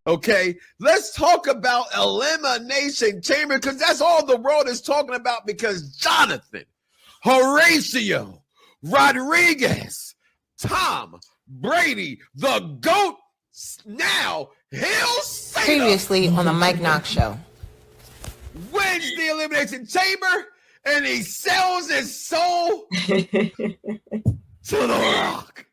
Okay, let's talk about Elimination Chamber because that's all the world is talking about because Jonathan, Horatio, Rodriguez, Tom Brady, the GOAT, now Hail Satan. Previously on the Mike Knoxxx Show. Wins the Elimination Chamber and he sells his soul to The Rock.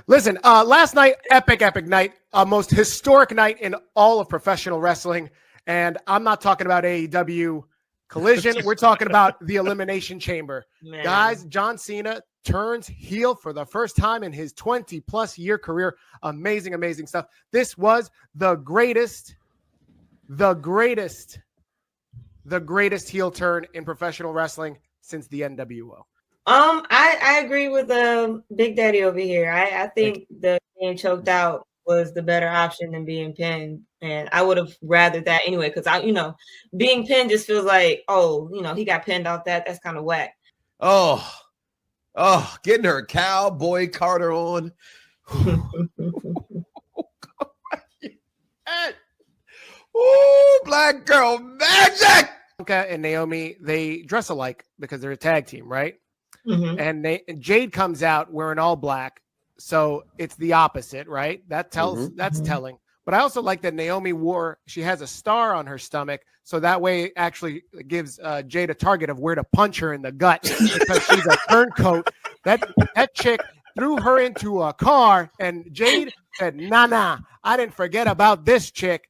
Listen, last night, epic night, most historic night in all of professional wrestling. And I'm not talking about AEW Collision. We're talking about the Elimination Chamber. Man. Guys, John Cena turns heel for the first time in his 20-plus year career. Amazing, amazing stuff. This was the greatest heel turn in professional wrestling since the NWO. I agree with Big Daddy over here. I think the being choked out was the better option than being pinned, and I would have rather that anyway. Because being pinned just feels like, he got pinned off that. That's kind of whack. Oh, getting her cowboy Carter on. Ooh, black girl magic. And Naomi, they dress alike because they're a tag team, right? Mm-hmm. And Jade comes out wearing all black, so it's the opposite, right? That's telling. But I also like that Naomi she has a star on her stomach, so that way it actually gives Jade a target of where to punch her in the gut because she's a turncoat. That chick threw her into a car, and Jade said, nah, I didn't forget about this chick.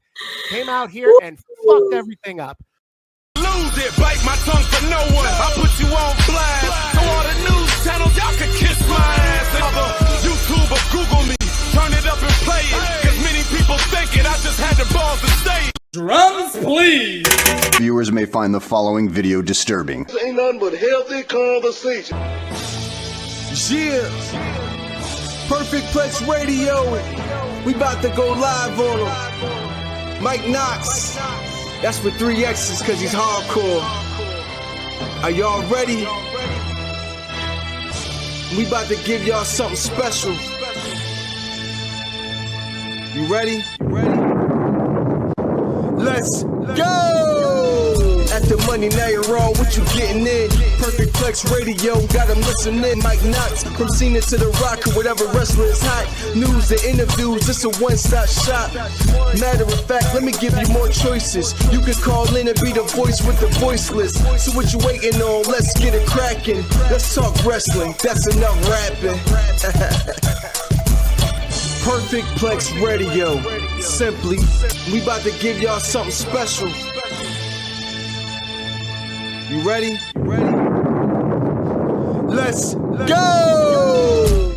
Came out here and fucked everything up. Lose it, bite my tongue for no one. I put you on blast. So all the news channels, y'all can kiss my ass. Other YouTube or Google me, turn it up and play it. Cause many people think it, I just had the balls to say it. Drums, please. Viewers may find the following video disturbing. This ain't nothing but healthy conversation. Yeah. Perfect Plex Radio. We about to go live on him. Mike Knoxxx. That's with 3 X's because he's hardcore. Are y'all ready? We about to give y'all something special. You ready? Let's go! At the money, now you're raw, what you getting in? Perfect Plex Radio, got them listening. Mike Knoxxx, from Cena to The Rock, or whatever wrestler is hot. News and interviews, it's a one-stop shop. Matter of fact, let me give you more choices. You can call in and be the voice with the voiceless. So what you waiting on? Let's get it cracking. Let's talk wrestling, that's enough rapping. Perfect Plex Radio, simply, we about to give y'all something special. You ready? Let's go!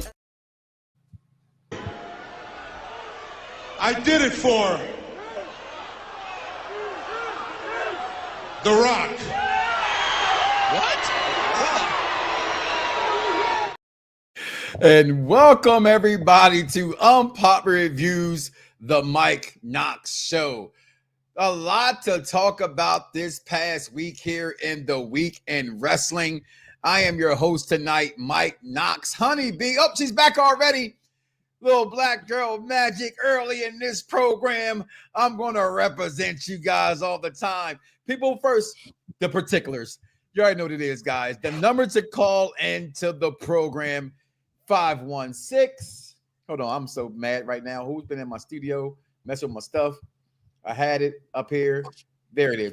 I did it for The Rock. And welcome everybody to Unpopular Reviews, the Mike Knoxxx Show. A lot to talk about this past week here in the Week in Wrestling. I am your host tonight, Mike Knoxxx. Honeybee, she's back already. Little black girl magic early in this program. I'm going to represent you guys all the time. People first, the particulars. You already know what it is, guys. The number to call into the program, 516. Hold on, I'm so mad right now. Who's been in my studio messing with my stuff? I had it up here. There it is.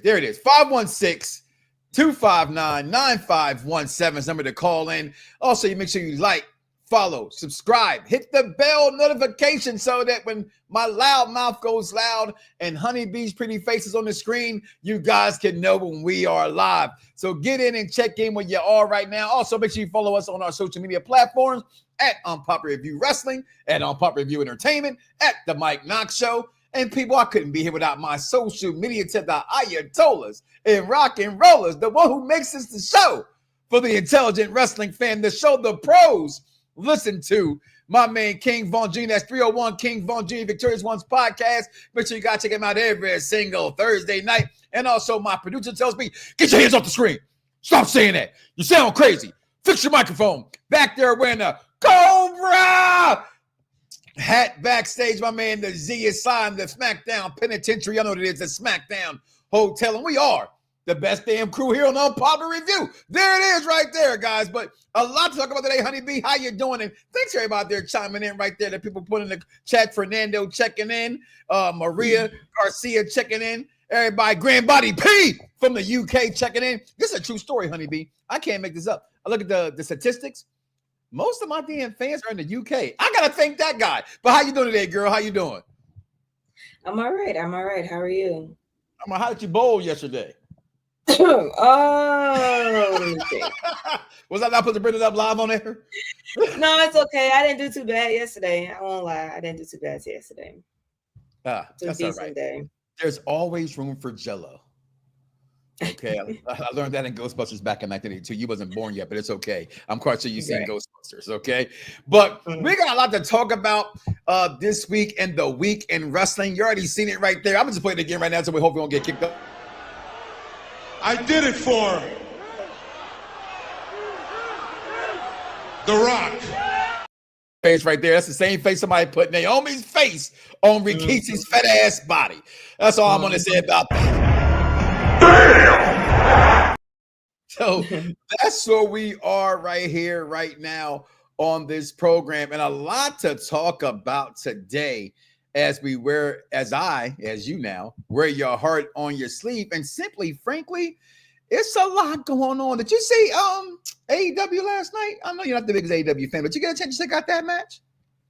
516-259-9517 is number to call in. Also, you make sure you like, follow, subscribe, hit the bell notification so that when my loud mouth goes loud and Honeybee's pretty faces on the screen, you guys can know when we are live. So get in and check in where you are right now. Also, make sure you follow us on our social media platforms at Unpopular Review Wrestling, at Unpopular Review Entertainment, at The Mike Knoxxx Show. And people, I couldn't be here without my social media to the Ayatollahs and rock and rollers, the one who makes this the show for the intelligent wrestling fan, the show the pros listen to. My man, King Von G, that's 301 King Von G, Victorious Ones podcast. Make sure you got to check him out every single Thursday night. And also my producer tells me, get your hands off the screen. Stop saying that. You sound crazy. Fix your microphone. Back there wearing a Cobra hat backstage. My man, the Z is signed, the SmackDown Penitentiary. I know what it is, the SmackDown Hotel. And we are the best damn crew here on Unpopular Review. There it is right there, guys. But a lot to talk about today, Honeybee. How you doing? And thanks to everybody out there chiming in right there. The people put in the chat. Fernando checking in. Maria Garcia checking in. Everybody, Grand Body P from the UK checking in. This is a true story, Honeybee. I can't make this up. I look at the statistics. Most of my damn fans are in the UK. I gotta thank that guy. But how you doing today, girl? How you doing? I'm all right. How are you? How did you bowl yesterday? Oh, let me see. Was I not supposed to bring it up live on air? No, it's okay. I didn't do too bad yesterday. I won't lie. I didn't do too bad yesterday. That's all right. Day. There's always room for Jello. Okay, I learned that in Ghostbusters back in 1982. You wasn't born yet, but it's okay. I'm quite sure you've seen Ghostbusters, okay? But we got a lot to talk about this week and the week in wrestling. You already seen it right there. I'm just playing it again right now, so we hope we don't get kicked up. I did it for The Rock. Face right there. That's the same face somebody put Naomi's face on Rikishi's fat ass body. That's all I'm going to say about that. Damn! So that's where we are right here, right now on this program. And a lot to talk about today as we wear, as you now, wear your heart on your sleeve. And simply, frankly, it's a lot going on. Did you see AEW last night? I know you're not the biggest AEW fan, but you get a chance to check out that match?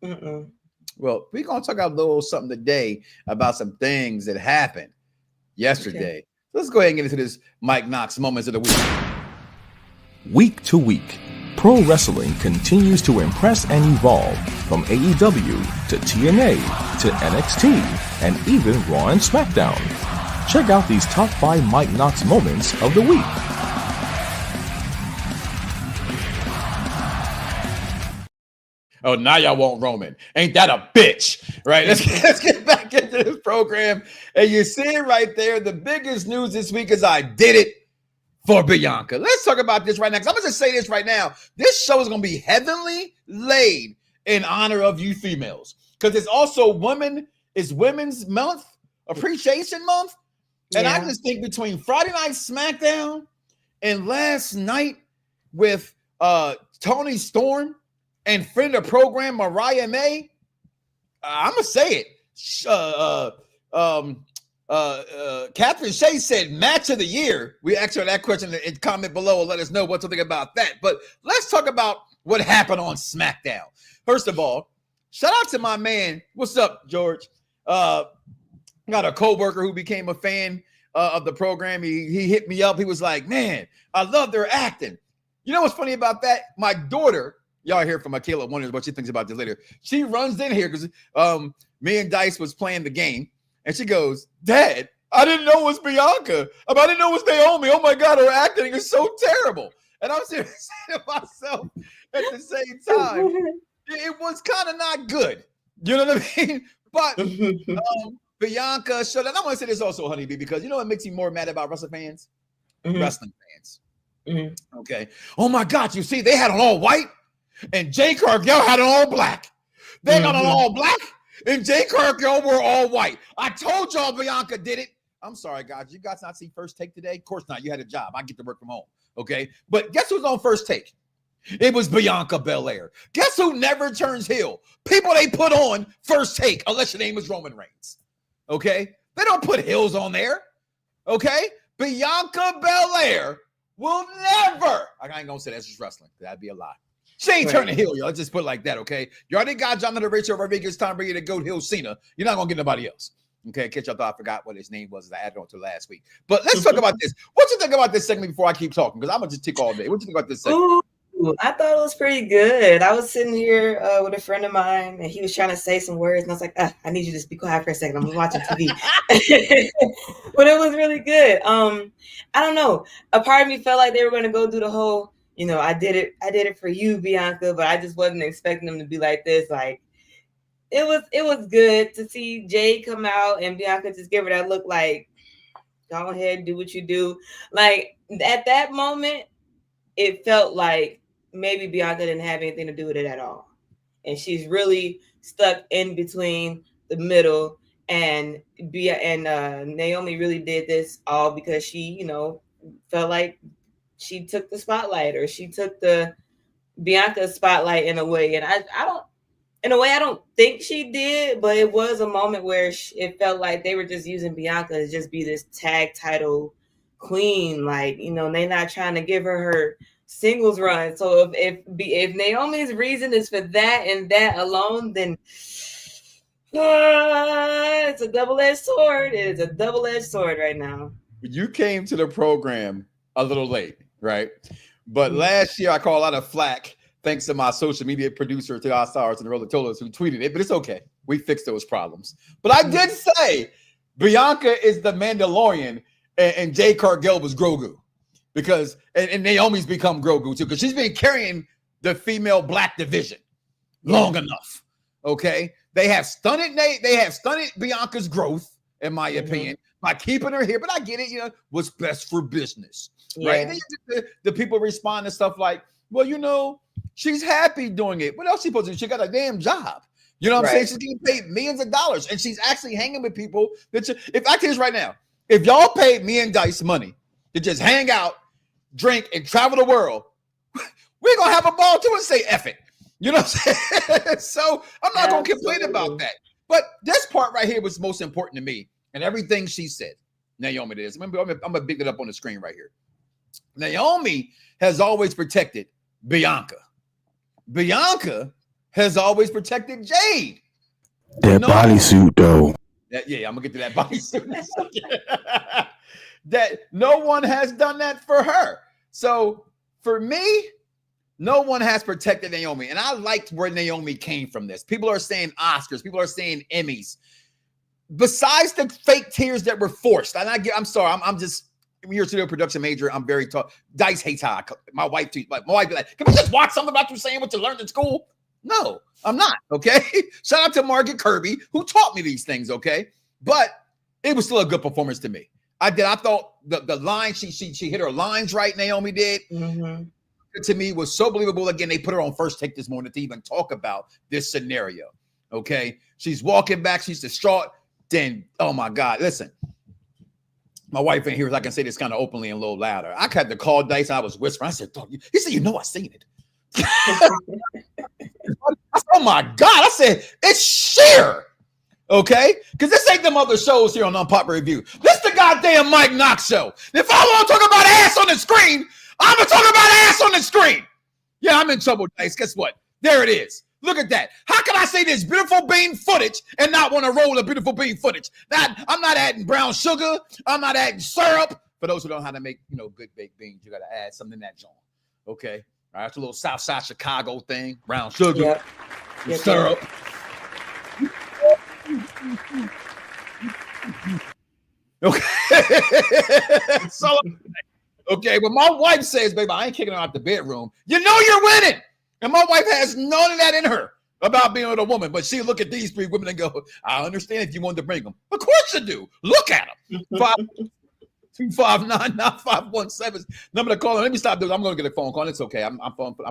Mm-mm. Well, we're going to talk about a little something today about some things that happened yesterday. Okay. Let's go ahead and get into this Mike Knoxxx Moments of the Week. Week to week, pro wrestling continues to impress and evolve from AEW to TNA to NXT and even Raw and SmackDown. Check out these top 5 Mike Knoxxx moments of the week. Oh, now y'all want Roman. Ain't that a bitch? Right? Let's get back into this program. And you see it right there. The biggest news this week is I did it for Bianca. Let's talk about this right now. Because I'm going to say this right now. This show is going to be heavenly laid in honor of you females. Because it's also Women's Month, Appreciation Month. And I just think between Friday Night SmackDown and last night with Toni Storm and friend of the program Mariah May, I'm gonna say it. Catherine Shea said match of the year. We asked her that question in comment below and let us know what to think about that. But let's talk about what happened on SmackDown. First of all, shout out to my man. What's up, George? Got a coworker who became a fan of the program. He hit me up. He was like, man, I love their acting. You know what's funny about that? My daughter, y'all hear from Michaela wonders what she thinks about this later. She runs in here because me and Dice was playing the game. And she goes, Dad, I didn't know it was Bianca. I didn't know it was Naomi. Oh, my God, her acting is so terrible. And I was saying to myself at the same time, it was kind of not good. You know what I mean? But Bianca showed, and I want to say this also, Honeybee, because you know what makes me more mad about wrestling fans? Wrestling fans. Okay. Oh my God, you see, they had on all white, and Jade Cargill had on all black. They got on all black, and Jade Cargill were all white. I told y'all Bianca did it. I'm sorry, guys. You guys not see First Take today? Of course not. You had a job. I get to work from home. Okay. But guess who's on First Take? It was Bianca Belair. Guess who never turns heel? People they put on First Take, unless your name is Roman Reigns. Okay? They don't put heels on there. Okay? Bianca Belair will never. I ain't gonna say that's just wrestling. That'd be a lie. She ain't turning heel, y'all. Let's just put it like that, okay? You already got Jonathan Rachel Rodriguez, Tom Brady, to go heel Cena. You're not gonna get nobody else. Okay, in case y'all thought I forgot what his name was as I added on to last week. But let's talk about this. What you think about this segment before I keep talking? Because I'm gonna just tick all day. What you think about this segment? Ooh, I thought it was pretty good. I was sitting here with a friend of mine, and he was trying to say some words, and I was like, I need you to just be quiet for a second. I'm watching TV. But it was really good. I don't know. A part of me felt like they were going to go do the whole, I did it for you, Bianca, but I just wasn't expecting them to be like this. Like, it was good to see Jade come out and Bianca just give her that look like, go ahead, do what you do. Like, at that moment, it felt like maybe Bianca didn't have anything to do with it at all. and she's really stuck in between the middle. And Naomi really did this all because she, you know, felt like she took the spotlight, or she took the Bianca spotlight in a way. And I don't think she did, but it was a moment where it felt like they were just using Bianca to just be this tag title queen. Like, you know, they're not trying to give her singles run. So if Naomi's reason is for that and that alone, then it's a double-edged sword. It is a double-edged sword right now. You came to the program a little late, right? But last year I caught a lot of flack thanks to my social media producer, to our stars and the Roller Tollers, who tweeted it, but it's okay. We fixed those problems. But I did say Bianca is the Mandalorian and Jade Cargill was Grogu, because and Naomi's become Grogu too, because she's been carrying the female black division long enough. Okay, they have stunted Bianca's growth, in my opinion, by keeping her here. But I get it, you know, what's best for business, right? The people respond to stuff like, well, you know, she's happy doing it. What else she supposed to do? She got a damn job. You know what I'm saying? She's getting paid millions of dollars, and she's actually hanging with people that if I tell you this right now, if y'all paid me and Dice money to just hang out, drink, and travel the world, we're gonna have a ball too and say F it. You know what I'm saying? So I'm not gonna complain about that. But this part right here was most important to me, and everything she said, Naomi did. Remember, I'm gonna big it up on the screen right here. Naomi has always protected Bianca. Bianca has always protected Jade. That bodysuit, though. Yeah, I'm gonna get to that bodysuit. That no one has done that for her. So for me, no one has protected Naomi, and I liked where Naomi came from this. People are saying Oscars, people are saying Emmys. Besides the fake tears that were forced, and I'm sorry, I'm just. You're a studio production major. I'm very tough. Dice hates how my wife too. Like my wife be like, can we just watch something about you saying what you learned in school? No, I'm not. Okay. Shout out to Margaret Kirby, who taught me these things. Okay, but it was still a good performance to me. I thought the line she hit her lines right. Naomi did. To me was so believable. Again, they put her on First Take this morning to even talk about this scenario. Okay, she's walking back. She's distraught. Then, oh my God, listen. My wife ain't here, so I can say this kind of openly and a little louder. I had to call Dice. I was whispering. I said, he said, you know, I seen it. Oh my God. I said, it's sheer. Okay? Because this ain't them other shows here on Unpopular Review. This the goddamn Mike Knoxxx Show. If I want to talk about ass on the screen, I'm going to talk about ass on the screen. Yeah, I'm in trouble, Dice. Guess what? There it is. Look at that. How can I say this beautiful bean footage and not want to roll the beautiful bean footage? I'm not adding brown sugar. I'm not adding syrup. For those who don't know how to make, you know, good baked beans, you got to add something in that joint. Okay. All right. It's a little Southside Chicago thing. Brown sugar, syrup. Okay. So, okay. But my wife says, baby, I ain't kicking her out the bedroom. You know you're winning. And my wife has none of that in her about being with a woman. But she look at these three women and go, I understand if you wanted to bring them. Of course you do. Look at them. 259-9517. Number to call. Let me stop this. I'm going to get a phone call. It's okay. I'm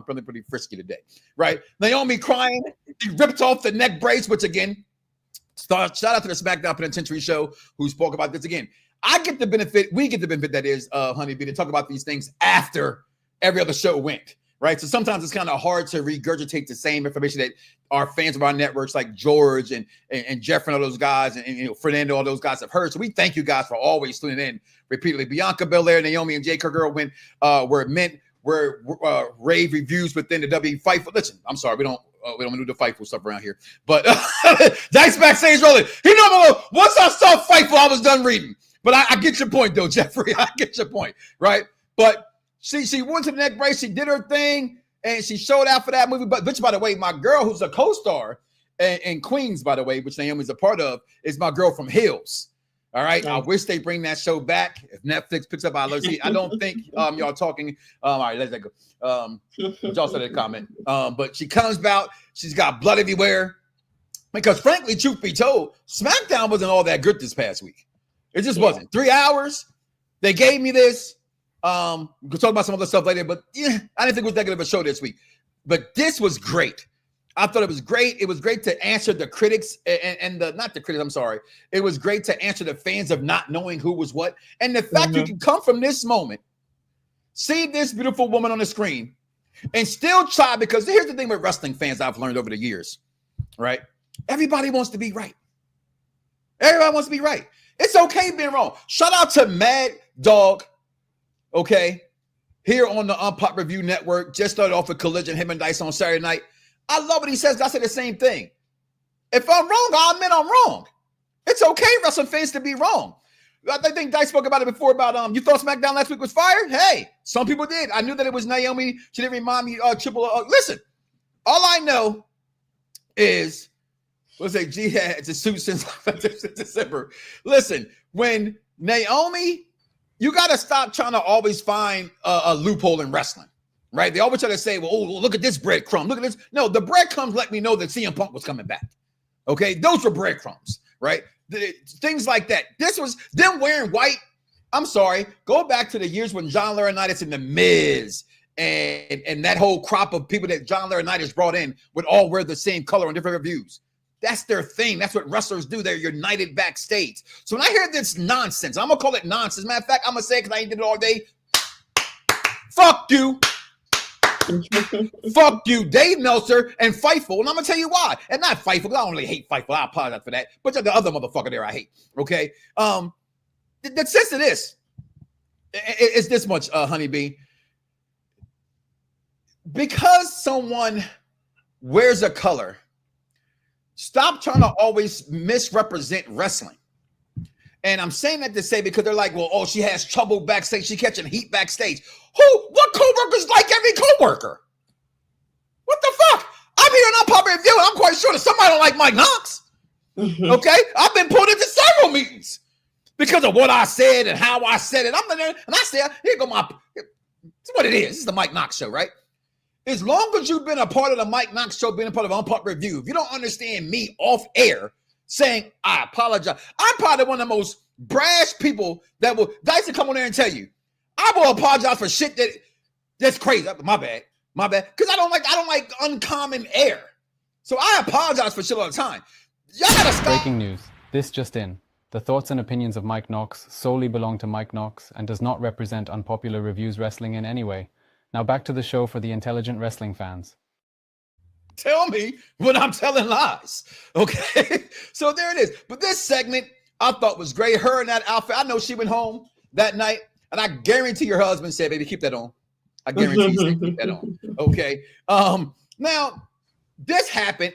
feeling pretty frisky today. Right? Naomi crying. She ripped off the neck brace, which again, shout out to the SmackDown Penitentiary Show who spoke about this again. I get the benefit. We get the benefit, that is, Honeybee, to talk about these things after every other show went. Right. So sometimes it's kind of hard to regurgitate the same information that our fans of our networks like George and Jeff and all those guys and you know, Fernando, all those guys have heard. So we thank you guys for always tuning in repeatedly. Bianca Belair, Naomi, and Jade Cargill were rave reviews within the WWE Fightful. Listen, I'm sorry, we don't do the Fightful stuff around here. But Dice backstage rolling. He know once I saw Fightful, I was done reading. But I get your point though, Jeffrey. I get your point, right? But she went to the neck brace. She did her thing, and she showed out for that movie. But which, by the way, my girl, who's a co-star in Queens, by the way, which Naomi's a part of, is my girl from Hills. All right. I wish they bring that show back. If Netflix picks up, I don't think y'all talking. All right, let's go. Y'all said a comment. But she comes out. She's got blood everywhere. Because frankly, truth be told, SmackDown wasn't all that good this past week. It just wasn't. 3 hours. They gave me this. We'll talk about some other stuff later, but I didn't think it was that good of a show this week. But this was great. I thought it was great. It was great to answer the critics and the not the critics. I'm sorry. It was great to answer the fans of not knowing who was what. And the fact you can come from this moment, see this beautiful woman on the screen, and still try, because here's the thing with wrestling fans I've learned over the years, right? Everybody wants to be right. Everybody wants to be right. It's okay being wrong. Shout out to Mad Dog, okay, here on the Unpop Review Network. Just started off with Collision, him and Dice on Saturday night. I love what he says. I say the same thing. If I'm wrong, I admit I'm wrong. It's okay, wrestling fans, to be wrong. I think Dice spoke about it before about you thought SmackDown last week was fire? Hey, some people did. I knew that it was Naomi. She didn't remind me triple. Listen, all I know is, let's say G had a suit since December. Listen, when Naomi, you got to stop trying to always find a loophole in wrestling, right? They always try to say, well, oh, look at this breadcrumb. Look at this. No, the breadcrumbs let me know that CM Punk was coming back. Okay, those were breadcrumbs, right? Things like that. This was them wearing white. I'm sorry. Go back to the years when John Laurinaitis and The Miz and that whole crop of people that John Laurinaitis brought in would all wear the same color on different reviews. That's their thing. That's what wrestlers do. They're united backstage. So when I hear this nonsense, I'm going to call it nonsense. Matter of fact, I'm going to say it because I ain't did it all day. Fuck you. Fuck you, Dave Meltzer and Fightful. And I'm going to tell you why. And not Fightful, because I don't really hate Fightful. I apologize for that. But the other motherfucker there I hate. Okay? The sense of this is this much, Honeybee. Because someone wears a color, stop trying to always misrepresent wrestling. And I'm saying that to say, because they're like, well, oh, she has trouble backstage. She catching heat backstage. What coworkers like every coworker? What the fuck? I'm here on Unpopular Review, and I'm quite sure that somebody don't like Mike Knoxxx. Okay? I've been pulled into several meetings because of what I said and how I said it. I'm in there, and I said, here go my, it's what it is. This is the Mike Knoxxx Show, right? As long as you've been a part of the Mike Knoxxx Show, being a part of Unpopular Review, if you don't understand me off air saying, I apologize, I'm probably one of the most brash people that will, Dice will come on there and tell you, I will apologize for shit that's crazy. My bad. Because I don't like uncommon air. So I apologize for shit all the time. Y'all gotta stop. Breaking news. This just in. The thoughts and opinions of Mike Knoxxx solely belong to Mike Knoxxx and does not represent Unpopular Review's wrestling in any way. Now back to the show for the intelligent wrestling fans. Tell me when I'm telling lies. Okay? So there it is. But this segment I thought was great. Her in that outfit. I know she went home that night, and I guarantee your husband said, baby, keep that on. I guarantee you said, keep that on. Okay? Now, this happened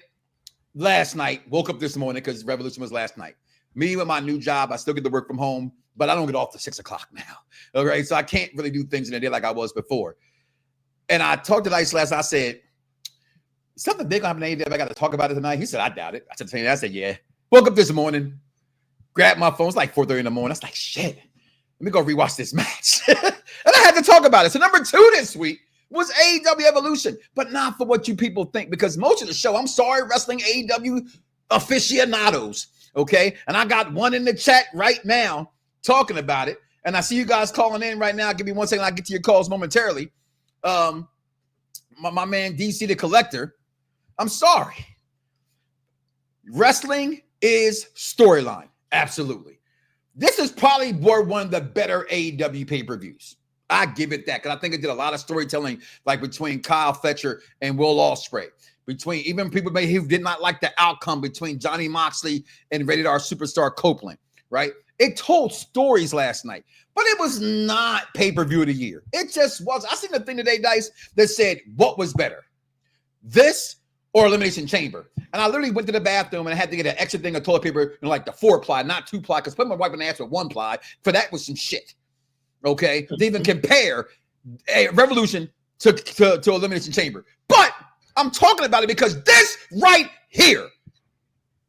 last night. Woke up this morning because Revolution was last night. Me with my new job, I still get to work from home, but I don't get off till 6 o'clock now. All right? So I can't really do things in the day like I was before. And I talked to Dice last night. I said, something big on happening. I got to talk about it tonight. He said, I doubt it. I said, yeah. Woke up this morning, grabbed my phone. It's like 4:30 in the morning. I was like, shit, let me go rewatch this match. And I had to talk about it. So number 2 this week was AEW Evolution, but not for what you people think, because most of the show, I'm sorry, wrestling AEW aficionados, okay? And I got one in the chat right now talking about it. And I see you guys calling in right now. Give me 1 second. I'll get to your calls momentarily. My man DC the Collector, I'm sorry. Wrestling is storyline. Absolutely. This is probably one of the better AEW pay-per-views. I give it that, because I think it did a lot of storytelling, like between Kyle Fletcher and Will Ospreay. Between even people who did not like the outcome between Johnny Moxley and Rated R Superstar Copeland, right? It told stories last night, but it was not pay-per-view of the year. It just was. I seen the thing today, Dice, that said, what was better? This or Elimination Chamber? And I literally went to the bathroom and I had to get an extra thing of toilet paper, like the 4-ply, not 2-ply, because putting my wife in the ass with 1-ply, for that was some shit. Okay? To even compare a Revolution to Elimination Chamber. But I'm talking about it because this right here,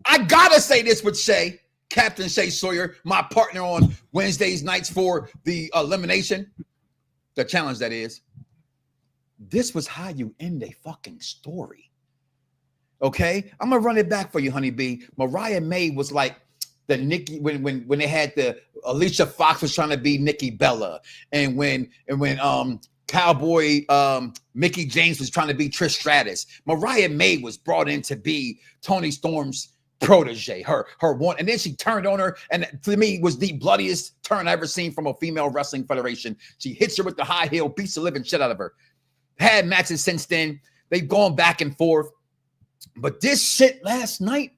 I gotta say this with Shay, Captain Shay Sawyer, my partner on Wednesdays nights for the elimination, the challenge that is. This was how you end a fucking story. Okay, I'm gonna run it back for you, Honeybee. Mariah May was like the Nikki when they had the Alicia Fox was trying to be Nikki Bella, and when Cowboy Mickey James was trying to be Trish Stratus. Mariah May was brought in to be Toni Storm's protege, her one, and then she turned on her, and to me was the bloodiest turn I ever seen from a female wrestling federation. She hits her with the high heel, beats the living shit out of her. Had matches since then. They've gone back and forth. But this shit last night,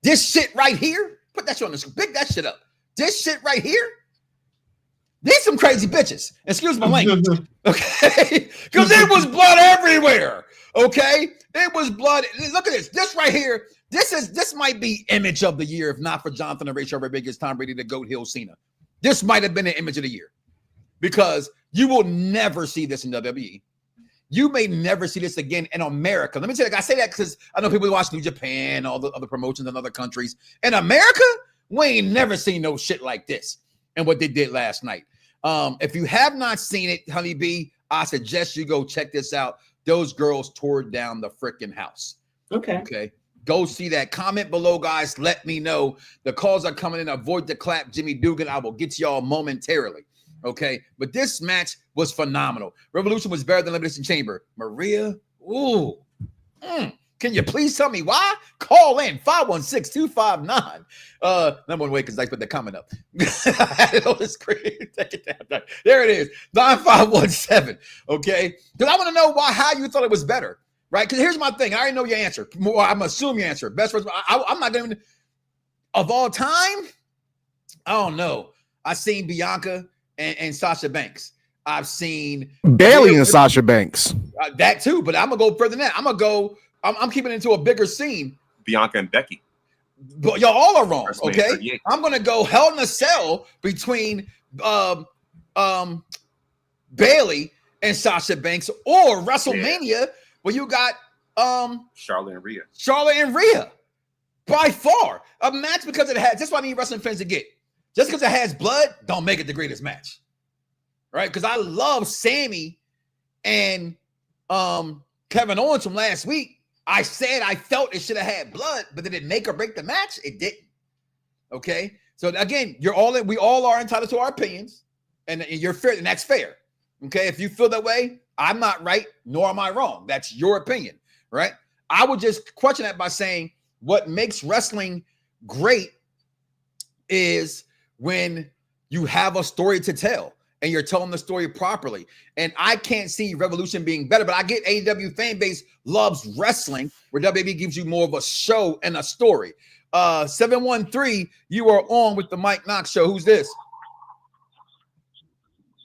this shit right here, put that shit on the screen, pick that shit up. This shit right here, these some crazy bitches. Excuse my language. Okay? Because it was blood everywhere. Okay? It was blood. Look at this. This right here, this might be image of the year, if not for Jonathan and Rachel Rodriguez, Tom Brady, the GOAT, Hill, Cena. This might have been an image of the year. Because you will never see this in WWE. You may never see this again in America. Let me tell you, I say that because I know people watch New Japan, all the other promotions in other countries. In America, we ain't never seen no shit like this and what they did last night. If you have not seen it, Honeybee, I suggest you go check this out. Those girls tore down the freaking house. Okay. Go see that. Comment below, guys. Let me know. The calls are coming in. Avoid the clap. Jimmy Dugan, I will get y'all momentarily. Okay, but this match was phenomenal. Revolution was better than Elimination Chamber. Maria, can you please tell me why? Call in 516-259. Number one way because I put the comment up. I had it on the screen. Take it down. There it is. 9517. Okay, because I want to know how you thought it was better, right? Because here's my thing. I already know your answer. I'm assuming your answer. Best first. I'm not going to. Of all time, I don't know. I've seen Bianca and Sasha Banks. I've seen Bailey and Sasha Banks. That too, but I'm gonna go further than that. I'm keeping it into a bigger scene. Bianca and Becky. But y'all all are wrong. Okay, I'm gonna go Hell in a Cell between Bailey and Sasha Banks, or WrestleMania where you got Charlotte and Rhea. By far a match, because it has. That's what I need wrestling fans to get. Just because it has blood, don't make it the greatest match, right? Because I love Sammy and Kevin Owens from last week. I said I felt it should have had blood, but did it make or break the match? It didn't. Okay, so again, we all are entitled to our opinions, and you're fair, and that's fair. Okay, if you feel that way, I'm not right, nor am I wrong. That's your opinion, right? I would just question that by saying what makes wrestling great is when you have a story to tell and you're telling the story properly. And I can't see Revolution being better, but I get AEW fan base loves wrestling, where WWE gives you more of a show and a story. 713, you are on with the Mike Knoxxx Show. Who's this?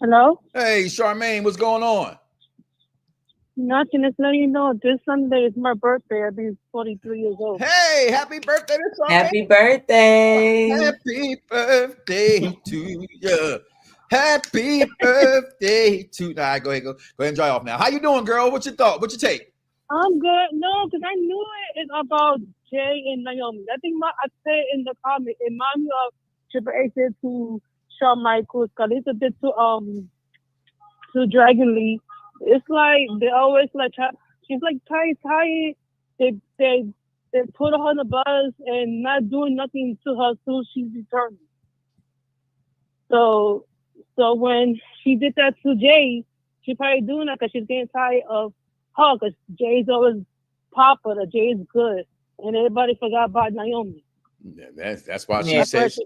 Hello? Hey, Charmaine, what's going on? Nothing. Just letting you know, this Sunday is my birthday. I'll be 43 years old. Hey, happy birthday to Charmaine. Happy birthday. Happy birthday to you. Happy birthday to. All right, go ahead and dry off now. How you doing, girl? What's your thought? What's your take? I'm good. No, because I knew it's about Jay and Naomi. I think I said in the comment, it reminds me of Triple H said to Shawn Michaels, because it's a bit to Dragon Lee. It's like they always like she's like tired. They put her on the bus and not doing nothing to her till she's returned. So when she did that to Jay, she probably doing that because she's getting tired of her, because Jay's always popular. Jay's good, and everybody forgot about Naomi. Yeah, that's why she says.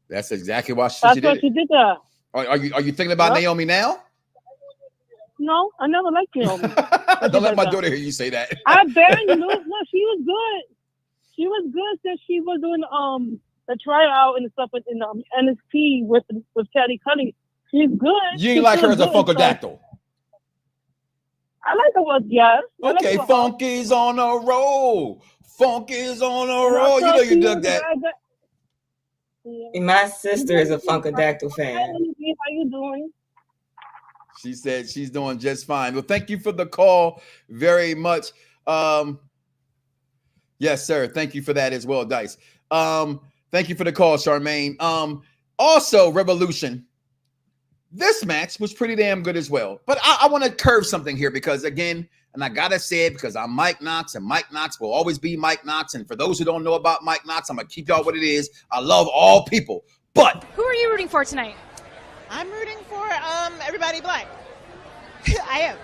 That's exactly why she did. That's why she did that. Are you thinking about Naomi now? No, I never liked Naomi. Don't let my daughter hear you say that. I barely knew. No, she was good. She was good since she was doing the tryout and stuff in NXT with Jade Cargill. She's good. You ain't like her as a Funkadactyl. I like her with yes. Okay, Funky's on a roll. Funky's on a roll. You know you dug that. My sister is a Funkadactyl fan. How you doing? She said she's doing just fine. Well, thank you for the call very much. Yes, sir. Thank you for that as well, Dice. Thank you for the call, Charmaine. Also, Revolution. This match was pretty damn good as well. But I want to curve something here because, again, and I got to say it because I'm Mike Knoxxx, and Mike Knoxxx will always be Mike Knoxxx. And for those who don't know about Mike Knoxxx, I'm going to keep y'all what it is. I love all people. But who are you rooting for tonight? I'm rooting for everybody black. I am.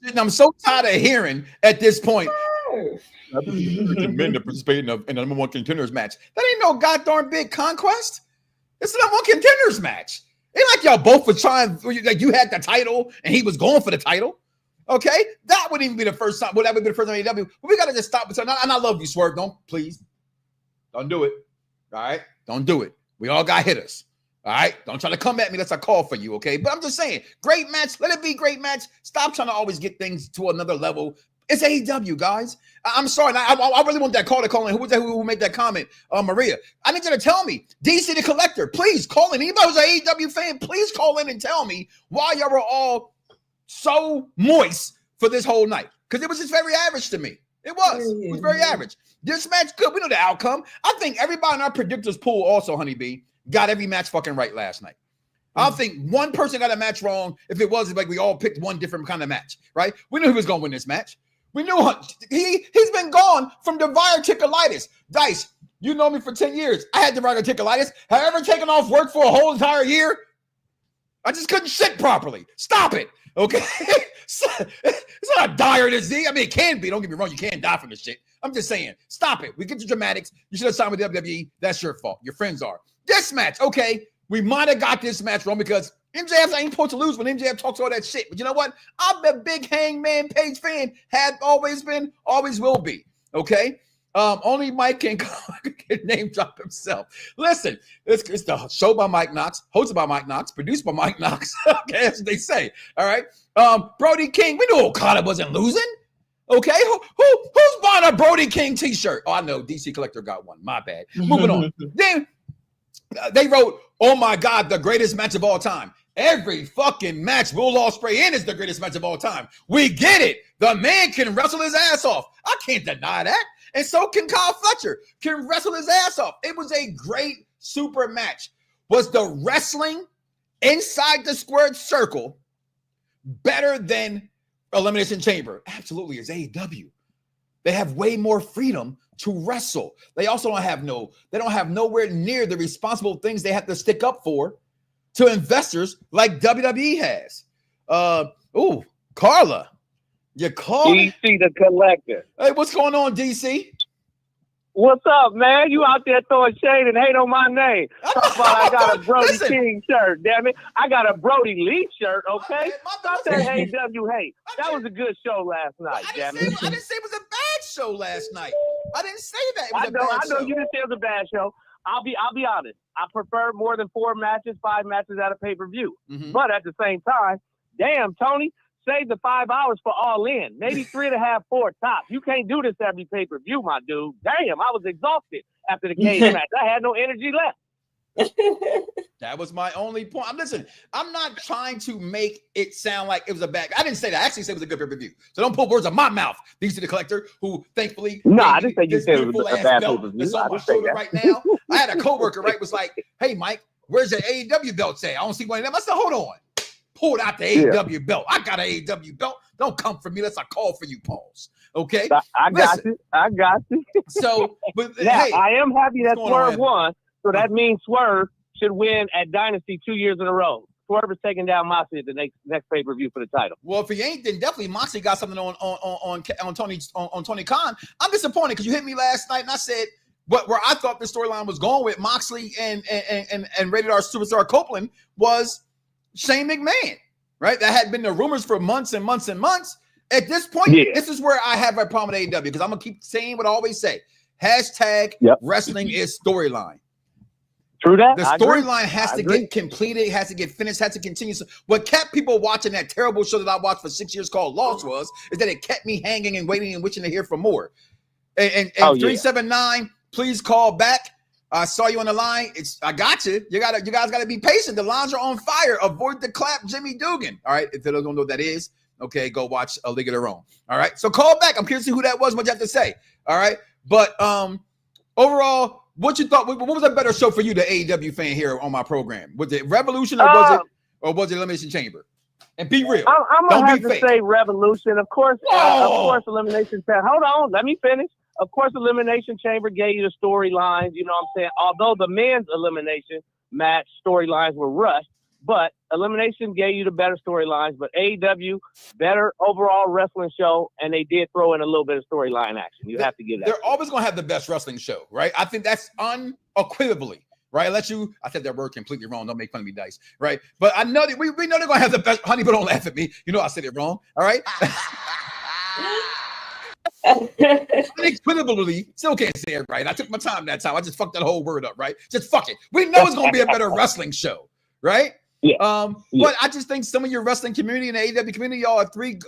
And I'm so tired of hearing at this point. Men to participate in the number one contenders match. That ain't no goddamn big conquest. It's the number one contenders match. Ain't like y'all both were trying, like you had the title and he was going for the title. Okay, that wouldn't even be the first time. Well, that would be the first time AEW. But we gotta just stop it. And I love you, Swerve. Don't do it. All right, don't do it. We all got hitters. All right, don't try to come at me. That's a call for you. Okay, but I'm just saying, great match. Let it be great match. Stop trying to always get things to another level. It's AEW, guys. I'm sorry. I really want that call to call in. Who was that? Who made that comment? Maria. I need you to tell me. DC the Collector, please call in. Anybody who's an AEW fan, please call in and tell me why y'all were all so moist for this whole night. Because it was just very average to me. It was very average. This match, good. We know the outcome. I think everybody in our predictors pool also, Honeybee, got every match fucking right last night. I don't think one person got a match wrong. If it was like we all picked one different kind of match, right? We knew he was going to win this match. We knew he's been gone from diverticulitis. Dice, you know me for 10 years. I had diverticulitis. Have I ever taken off work for a whole entire year? I just couldn't shit properly. Stop it, okay? It's not a dire disease. I mean, it can be. Don't get me wrong. You can't die from this shit. I'm just saying, stop it. We get the dramatics. You should have signed with WWE. That's your fault. Your friends are. This match, okay, we might have got this match wrong because MJF ain't supposed to lose when MJF talks all that shit. But you know what? I'm a big Hangman Page fan. Had always been, always will be. Okay? Only Mike can name drop himself. Listen, it's the show by Mike Knoxxx, hosted by Mike Knoxxx, produced by Mike Knoxxx. Okay, that's what they say. All right. Brody King, we knew Okada wasn't losing. Okay, who's buying a Brody King t-shirt? Oh, I know. DC Collector got one. My bad. Moving on. Then they wrote, oh my God, the greatest match of all time. Every fucking match Will Ospreay in is the greatest match of all time. We get it. The man can wrestle his ass off. I can't deny that. And so can Kyle Fletcher. Can wrestle his ass off. It was a great super match. Was the wrestling inside the squared circle better than Elimination Chamber? Absolutely. It's AEW. They have way more freedom to wrestle. They also don't have nowhere near the responsible things they have to stick up for to investors like WWE has. Carla, you called DC the Collector. Hey, what's going on, DC? What's up, man? You out there throwing shade and hate on my name. I got a Brody King shirt, damn it. I got a Brody Lee shirt, okay? Stop that AEW hate. That was a good show last night, damn it. I didn't say it was a bad show last night. I didn't say that it was a bad show. I know you didn't say it was a bad show. I'll be honest. I prefer more than 5 matches at a pay-per-view. Mm-hmm. But at the same time, damn, Tony, save the 5 hours for All In. Maybe 3.5, 4 tops. You can't do this every pay-per-view, my dude. Damn, I was exhausted after the cage match. I had no energy left. That was my only point. I'm not trying to make it sound like it was a bad. I didn't say that. I actually said it was a good pay-per-view. So don't put words in my mouth. These are the Collector who thankfully. No, I didn't say you said it was a bad pay-per-view. That's on my shoulder right now. I had a coworker, right, was like, hey, Mike, where's your AEW belt at? I don't see one of them. I said, hold on. Pulled out the AEW belt. I got an AEW belt. Don't come for me. That's a call for you, Pauls. Okay? I got you. So, but, now, hey, I am happy that Swerve won. So that means Swerve should win at Dynasty 2 years in a row. Swerve is taking down Moxley at the next pay-per-view for the title. Well, if he ain't, then definitely Moxley got something on Tony Khan. I'm disappointed because you hit me last night and I said where I thought the storyline was going with Moxley and Rated R Superstar Copeland was Shane McMahon, right? That had been the rumors for months and months and months. At this point, This is where I have a problem with AEW because I'm going to keep saying what I always say. Hashtag wrestling is storyline. True that. The storyline has to get completed, has to get finished, has to continue. So what kept people watching that terrible show that I watched for 6 years called Lost is that it kept me hanging and waiting and wishing to hear for more. And 379, please call back. I saw you on the line. I got you. You guys got to be patient. The lines are on fire. Avoid the clap, Jimmy Dugan. All right. If they don't know what that is, okay, go watch A League of Their Own. All right. So call back. I'm curious to see who that was. What you have to say. All right. But overall, what you thought? What was a better show for you, the AEW fan here on my program? Was it Revolution or was it Elimination Chamber? And be real. I'm gonna have to say Revolution. Of course, Elimination Chamber. Hold on, let me finish. Of course, Elimination Chamber gave you the storylines. You know what I'm saying? Although the men's elimination match storylines were rushed, But Elimination gave you the better storylines, but AEW, better overall wrestling show, and they did throw in a little bit of storyline action. You have to give that. They're always going to have the best wrestling show, right? I think that's unequivocally, right? I said that word completely wrong. Don't make fun of me, Dice, right? But I know that we know they're going to have the best. Honey, but don't laugh at me. You know I said it wrong, all right? Unequivocally, still can't say it right. I took my time that time. I just fucked that whole word up, right? Just fuck it. We know it's going to be a better wrestling show, right? Yeah. But I just think some of your wrestling community and the AEW community, y'all are three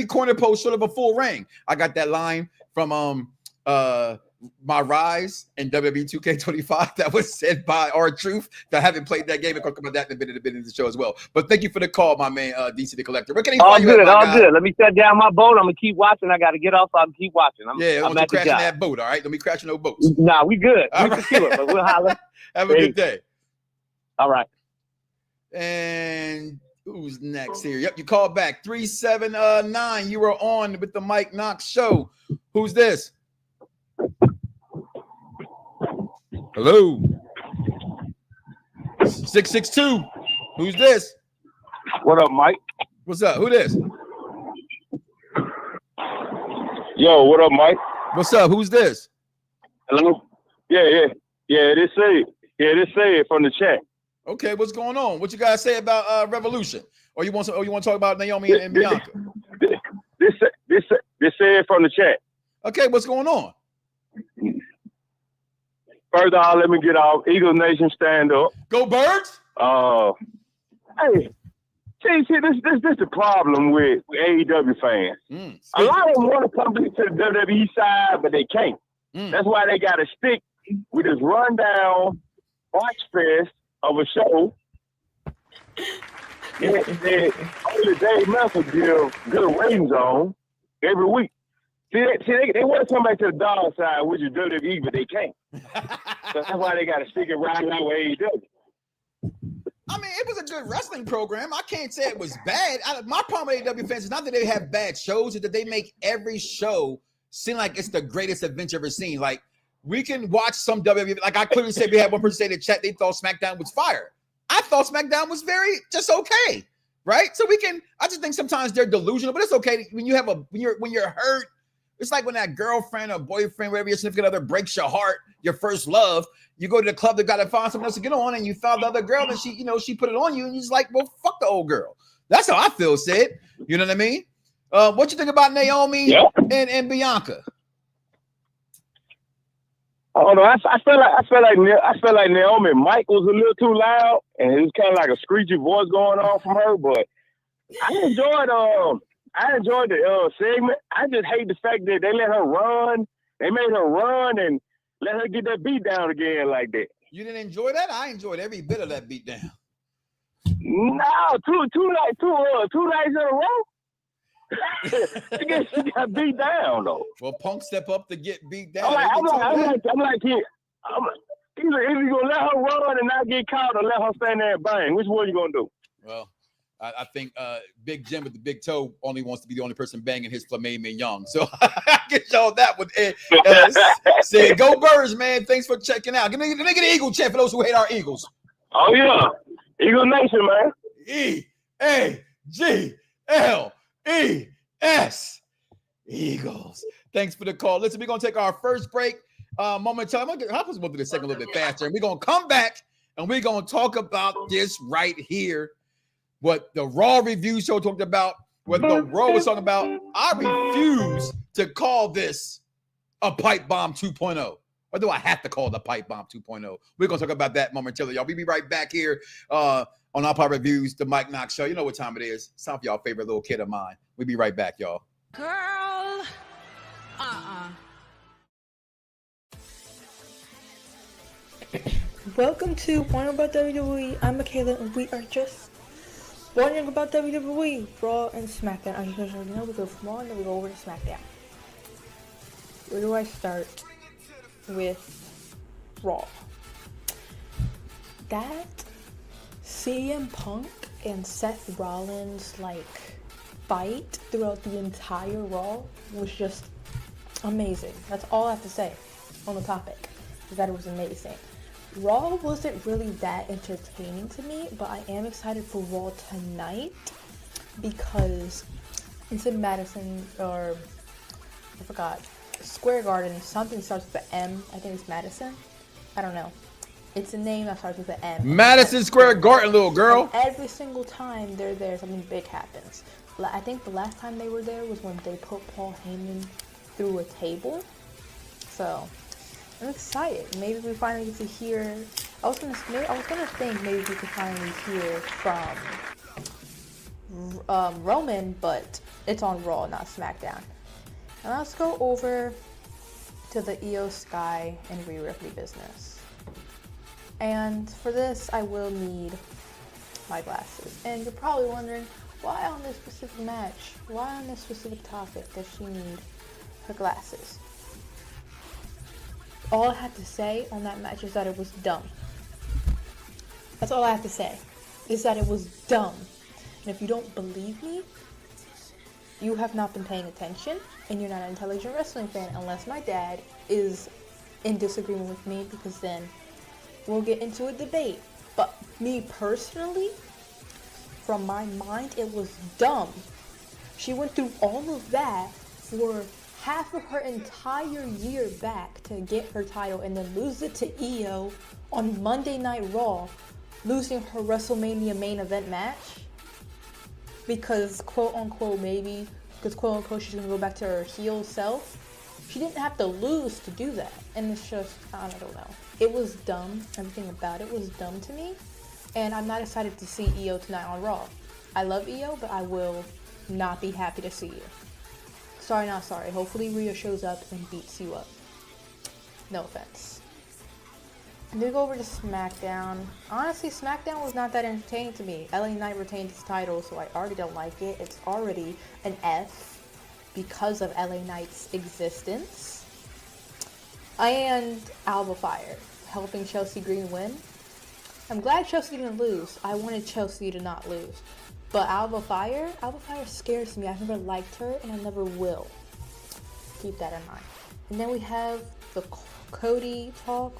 corner posts short of a full ring. I got that line from my rise in WWE 2K25 that was said by R-Truth. That I haven't played that game. We'll talk about that in a bit of the show as well. But thank you for the call, my man, DC the Collector. Where can he find you at, my guy? Good. Let me shut down my boat. I'm gonna keep watching. I gotta get off so I can keep watching. I'm don't crashing that boat, all right? Don't be crashing no boats. Nah, we good. All we right. can but we'll holler. Have a good day. All right. And who's next here? Yep, you called back 379. You were on with the Mike Knoxxx Show. Who's this? Hello. 662. Who's this? What up, Mike? What's up? Who this? Yo, what up, Mike? What's up? Who's this? Hello. Yeah. This say from the chat. Okay, what's going on? What you guys say about Revolution? Or you want to talk about Naomi and Bianca? This say from the chat. Okay, what's going on? First of all, let me get off. Eagle Nation, stand up. Go Birds! Hey, see, this the problem with AEW fans. A lot of them want to come to the WWE side, but they can't. That's why they got to stick with this rundown watch fest of a show. That only Dave Meltzer give good ratings on every week. See, they want to come back to the dog side, which is WWE, but they can't. So that's why they got to stick it right now with AEW. I mean, it was a good wrestling program. I can't say it was bad. My problem with AEW fans is not that they have bad shows, it's that they make every show seem like it's the greatest event you've ever seen. Like, we can watch some WWE. Like, I clearly said, we had one person say in the chat they thought SmackDown was fire. I thought SmackDown was just okay, right? So I just think sometimes they're delusional, but it's okay when you're hurt. It's like when that girlfriend or boyfriend, whatever your significant other breaks your heart, your first love, you go to the club, they got to find something else to get on, and you found the other girl, and she put it on you, and you're just like, well, fuck the old girl. That's how I feel, Sid. You know what I mean? What you think about Naomi and Bianca? Oh no, I feel like Naomi Mike was a little too loud, and it was kind of like a screechy voice going on from her. But I enjoyed the segment. I just hate the fact that they let her run. They made her run and let her get that beat down again like that. You didn't enjoy that? I enjoyed every bit of that beat down. No, two nights in a row. She got beat down though. Well, Punk step up to get beat down. I'm like, either you gonna let her run and not get caught, or let her stand there and bang. Which one you gonna do? Well, I think Big Jim with the big toe only wants to be the only person banging his filet mignon. So I get y'all that with Ed. Say, go Birds, man. Thanks for checking out. Let me get an Eagle chant for those who hate our Eagles. Oh yeah, Eagle Nation, man. EAGLES. Eagles. Thanks for the call. Listen, we're gonna take our first break momentarily. I'm supposed to do the second a little bit faster, and we're gonna come back and we're gonna talk about this right here. What the Raw review show talked about, what the Raw was talking about. I refuse to call this a Pipebomb 2.0. Or do I have to call it a Pipebomb 2.0? We're going to talk about that momentarily, y'all. We'll be right back here on our Pop Reviews, the Mike Knoxxx Show. You know what time it is. It's time for y'all favorite little kid of mine. We'll be right back, y'all. Girl, Welcome to Wondering About WWE. I'm Michaela, and we are just wondering about WWE, Raw and SmackDown. As you guys already know, we go from Raw and then we go over to SmackDown. Where do I start with Raw? That CM Punk and Seth Rollins fight throughout the entire Raw was just amazing. That's all I have to say on the topic, is that it was amazing. Raw wasn't really that entertaining to me, but I am excited for Raw tonight because it's in Madison, or I forgot, Square Garden. Something starts with the M. I think it's Madison. I don't know. It's a name that starts with an M. Madison Square Garden, little girl. And every single time they're there, something big happens. I think the last time they were there was when they put Paul Heyman through a table. So I'm excited. Maybe we finally get to hear. I was gonna think maybe we could finally hear from Roman, but it's on Raw, not SmackDown. And let's go over to the Io Sky and Rhea Ripley business. And for this, I will need my glasses. And you're probably wondering, why on this specific match? Why on this specific topic does she need her glasses? All I have to say on that match is that it was dumb. That's all I have to say, is that it was dumb. And if you don't believe me, you have not been paying attention, and you're not an intelligent wrestling fan, unless my dad is in disagreement with me, because then we'll get into a debate. But me personally, from my mind, it was dumb. She went through all of that for half of her entire year back to get her title and then lose it to Io on Monday Night Raw, losing her WrestleMania main event match because quote unquote she's gonna go back to her heel self. She didn't have to lose to do that, and it's just, I don't know. It was dumb. Everything about it was dumb to me, and I'm not excited to see Io tonight on Raw. I love Io, but I will not be happy to see you. Sorry, not sorry. Hopefully Rhea shows up and beats you up. No offense. And then go over to SmackDown. Honestly, SmackDown was not that entertaining to me. LA Knight retained his title, so I already don't like it. It's already an F because of LA Knight's existence. And Alba Fire helping Chelsea Green win. I'm glad Chelsea didn't lose. I wanted Chelsea to not lose. But Alba Fire scares me. I've never liked her, and I never will. Keep that in mind. And then we have the Cody talk.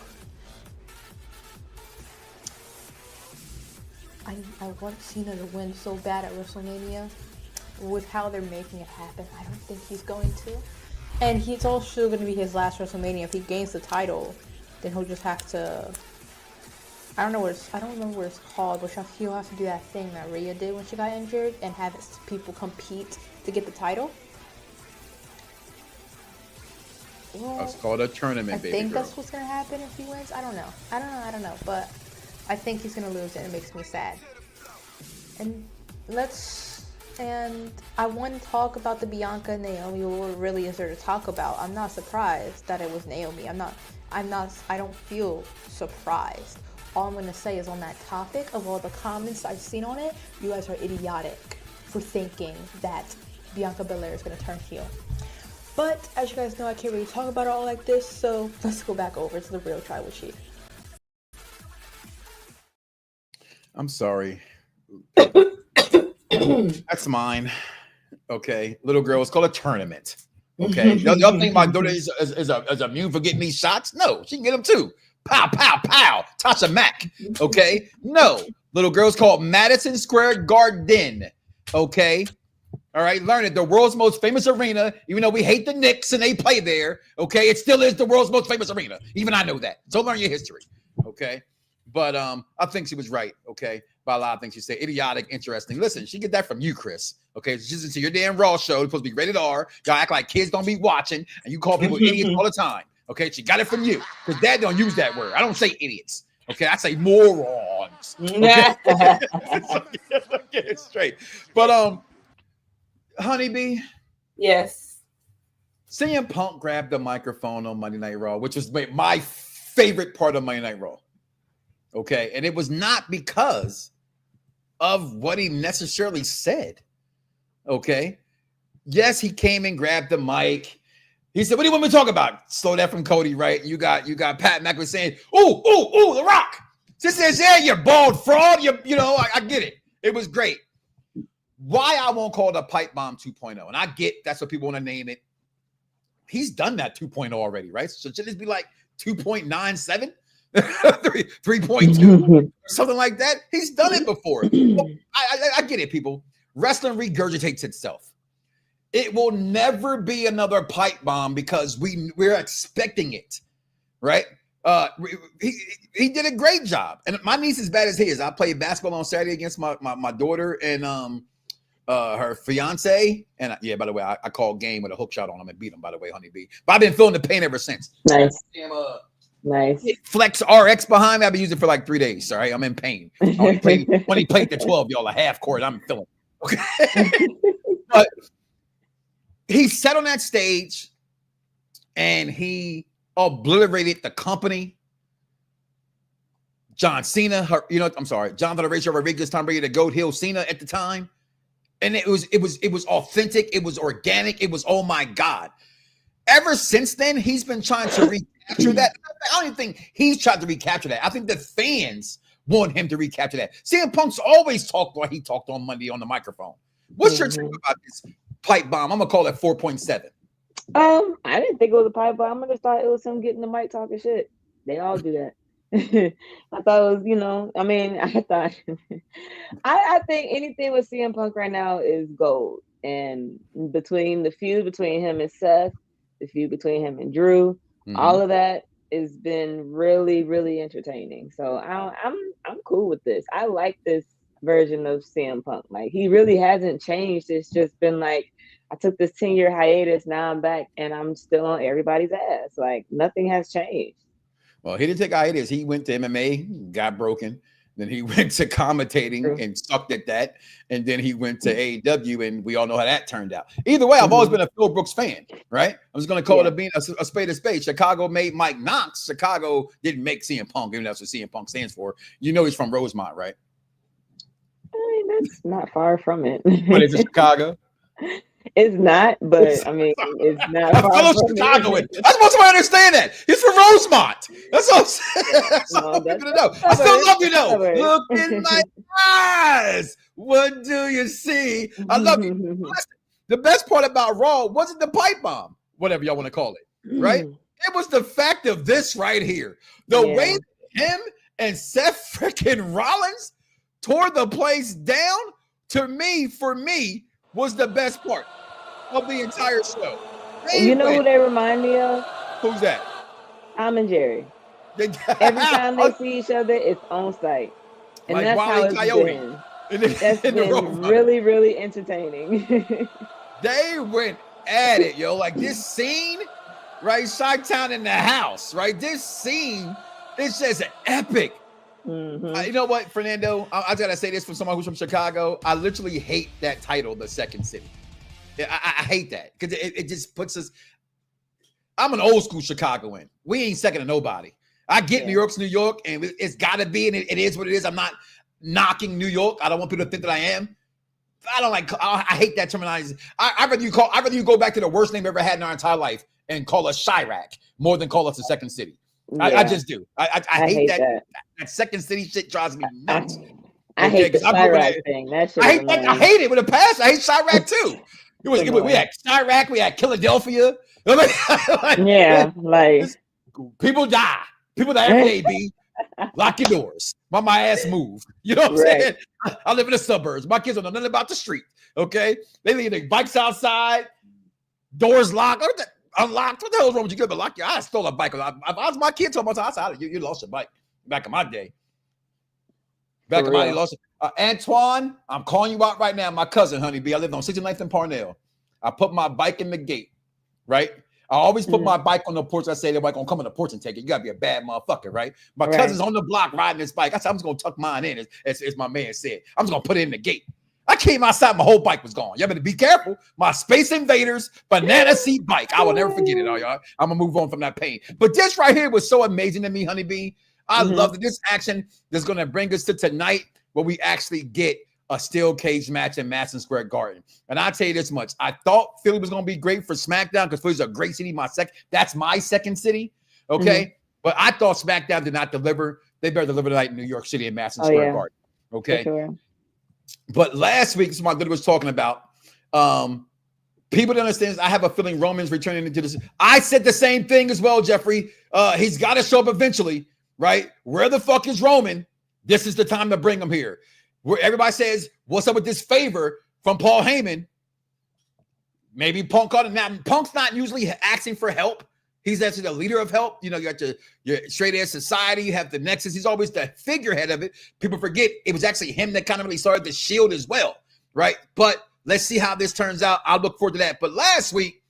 I want Cena to win so bad at WrestleMania. With how they're making it happen, I don't think he's going to. And it's also going to be his last WrestleMania. If he gains the title, then he'll just have to... I don't remember what it's called, but he'll have to do that thing that Rhea did when she got injured and have people compete to get the title. Well, that's called a tournament, baby. I think that's what's gonna happen if he wins. I don't know. But I think he's gonna lose, and it makes me sad. And I want to talk about the Bianca and Naomi. What really is there to talk about? I'm not surprised that it was Naomi. I don't feel surprised. All I'm going to say is on that topic of all the comments I've seen on it, you guys are idiotic for thinking that Bianca Belair is going to turn heel. But as you guys know, I can't really talk about it all like this, so let's go back over to the real Tribal Chief. I'm sorry. That's mine. Okay. Little girl, it's called a tournament. Okay. Y'all think my daughter is immune for getting these shots? No, she can get them too. Pow, pow, pow. Tasha Mack. Okay. No. Little girl's called Madison Square Garden. Okay. All right. Learn it. The world's most famous arena, even though we hate the Knicks and they play there. Okay. It still is the world's most famous arena. Even I know that. So learn your history. Okay. But I think she was right. Okay. By a lot of things she said. Idiotic, interesting. Listen, she get that from you, Chris. Okay. She's into your damn Raw show. It's supposed to be rated R. Y'all act like kids don't be watching and you call people idiots all the time. Okay, she got it from you because Dad don't use that word. I don't say idiots. Okay, I say morons. Okay? Get it straight. But Honeybee. Yes. CM Punk grabbed the microphone on Monday Night Raw, which was my favorite part of Monday Night Raw. Okay, and it was not because of what he necessarily said. Okay, yes, he came and grabbed the mic. He said, "What do you want me to talk about?" Stole that from Cody, right? You got Pat McAfee saying, "Ooh, The Rock." She says, "Yeah, you bald fraud." You know, I get it. It was great. Why I won't call it a Pipebomb 2.0, and I get that's what people want to name it. He's done that 2.0 already, right? So should this be like 2.97? 3.2, something like that. He's done it before. I get it, people. Wrestling regurgitates itself. It will never be another pipe bomb because we're expecting it, right? He did a great job, and my niece is bad as he is. I played basketball on Saturday against my daughter and her fiance, and by the way, I called game with a hook shot on him and beat him. By the way, honeybee, but I've been feeling the pain ever since. Nice. Nice. Flex RX behind me. I've been using it for like 3 days. All right, I'm in pain. When he played the 12, y'all, a half court, I'm feeling okay. But he sat on that stage and he obliterated the company. John Cena, Jonathan Horatio Rodriguez, Tom Brady, the GOAT, Hill Cena at the time. And it was authentic, it was organic, it was, oh my God. Ever since then, he's been trying to recapture that. I don't even think he's tried to recapture that. I think the fans want him to recapture that. CM Punk's always talked like he talked on Monday on the microphone. What's your take about this pipe bomb? I'm gonna call it 4.7. I didn't think it was a pipe bomb. I just thought it was him getting the mic talking shit. They all do that. I thought it was, I think anything with CM Punk right now is gold. And between the feud between him and Seth, the feud between him and Drew, all of that has been really, really entertaining. So I'm cool with this. I like this version of CM Punk. Like, he really hasn't changed. It's just been like, I took this 10-year hiatus, now I'm back and I'm still on everybody's ass. Like, nothing has changed. Well, he didn't take hiatus. He went to MMA, got broken. Then he went to commentating and sucked at that. And then he went to AEW, and we all know how that turned out. Either way, I've always been a Phil Brooks fan, right? I'm just going to call it a spade a spade. Chicago made Mike Knoxxx. Chicago didn't make CM Punk, even that's what CM Punk stands for. You know he's from Rosemont, right? I mean, that's not far from it. But is it Chicago? It's not, but it's not. I'm fellow Chicagoan. I supposed to understand that. He's from Rosemont. That's all I'm saying. That's all people to know. I still love you, though. Look in my eyes. What do you see? I love you. The best part about Raw wasn't the pipe bomb, whatever y'all want to call it, right? It was the fact of this right here. The way him and Seth freaking Rollins tore the place down, for me, was the best part of the entire show. You know who they remind me of? Who's that? Tom and Jerry. Every time they see each other, it's on site. And like that's how it's been. That's been really, really entertaining. They went at it, yo. Like this scene, right? Chi-Town in the house, right? This scene is just epic. You know what, Fernando? I gotta say this from someone who's from Chicago. I literally hate that title, the Second City. I hate that because it just puts us. I'm an old school Chicagoan. We ain't second to nobody. I get New York's New York, and it's got to be, and it is what it is. I'm not knocking New York. I don't want people to think that I am. I don't like. I hate that terminology. I'd rather you go back to the worst name we ever had in our entire life and call us Chirac more than call us the Second City. I just do. I hate that. That Second City shit drives me nuts. I hate the Chirac thing. That shit. I hate it with a passion. I hate Chirac too. We had Chirac. We had Philadelphia. Like people die. People die every day. B. Lock your doors. My ass move. You know what I'm saying? I live in the suburbs. My kids don't know nothing about the street. Okay, they leave their bikes outside, doors locked. Unlocked. What the hell is wrong with you? Good, but lock your. I stole a bike. If I was my kid told me I said, you lost your bike back in my day. Back in my day, lost it. Antoine, I'm calling you out right now. My cousin, honeybee. I lived on 69th and Parnell. I put my bike in the gate, right? I always put my bike on the porch. I say they're gonna come on the porch and take it. You gotta be a bad motherfucker, right? My cousin's on the block riding his bike. I said, I'm just gonna tuck mine in, as my man said. I'm just gonna put it in the gate. I came outside, my whole bike was gone. Y'all better be careful. My Space Invaders banana seat bike. I will never forget it, all y'all. I'm gonna move on from that pain. But this right here was so amazing to me, honeybee. I love this action that's gonna bring us to tonight where we actually get a steel cage match in Madison Square Garden. And I'll tell you this much. I thought Philly was gonna be great for SmackDown because Philly's a great city. That's my second city. Okay. But I thought SmackDown did not deliver. They better deliver tonight in New York City in Madison Square Garden. Okay. Sure. But last week, this is what I was talking about. People don't understand. I have a feeling Roman's returning into this. I said the same thing as well, Jeffrey. He's got to show up eventually. right? Where the fuck is Roman? This is the time to bring him here. Where everybody says, what's up with this favor from Paul Heyman? Maybe Punk called it. Now, Punk's not usually asking for help. He's actually the leader of help. You know, you got your straight edge society. You have the Nexus. He's always the figurehead of it. People forget it was actually him that kind of really started the Shield as well, right? But let's see how this turns out. I'll look forward to that. But last week,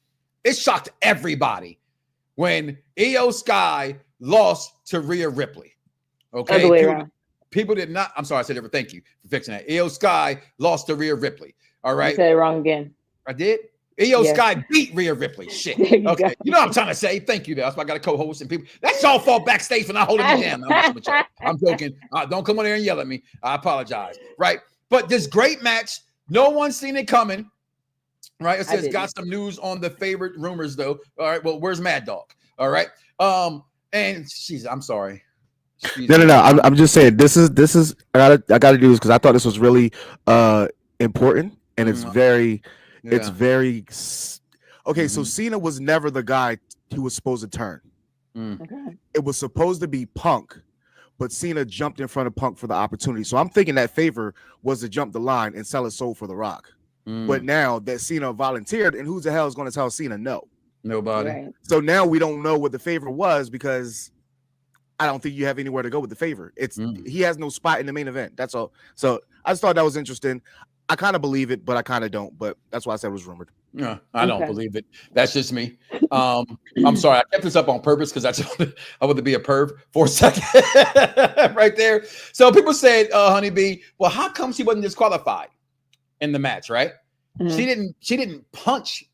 it shocked everybody when Io Sky lost to Rhea Ripley. Okay, people did not. I'm sorry, I said it. Thank you for fixing that. Io Sky lost to Rhea Ripley. All right, you said it wrong again. I did. Io Sky beat Rhea Ripley. Shit. Okay. You know what I'm trying to say. Thank you. That's why I got a co-host and people. That's y'all fault backstage for not holding me down. I'm joking. Don't come on there and yell at me. I apologize. Right. But this great match, no one's seen it coming. Right. It says got some news on the favorite rumors though. All right. Well, where's Mad Dog? All right. And I'm sorry. No. I'm just saying this is I gotta do this because I thought this was really important and it's very. Yeah. It's very okay. So Cena was never the guy who was supposed to turn. Okay. It was supposed to be Punk, but Cena jumped in front of Punk for the opportunity. So I'm thinking that favor was to jump the line and sell his soul for The Rock. But now that Cena volunteered, and who the hell is going to tell Cena no? Nobody. Right. So now we don't know what the favor was because I don't think you have anywhere to go with the favor. It's he has no spot in the main event. That's all. So I just thought that was interesting. I kind of believe it, but I kind of don't. But that's why I said it was rumored. Yeah, I don't believe it. That's just me. I'm sorry. I kept this up on purpose because I wanted to be a perv for a second right there. So people said, Honeybee, well, how come she wasn't disqualified in the match, right? Mm-hmm. She didn't punch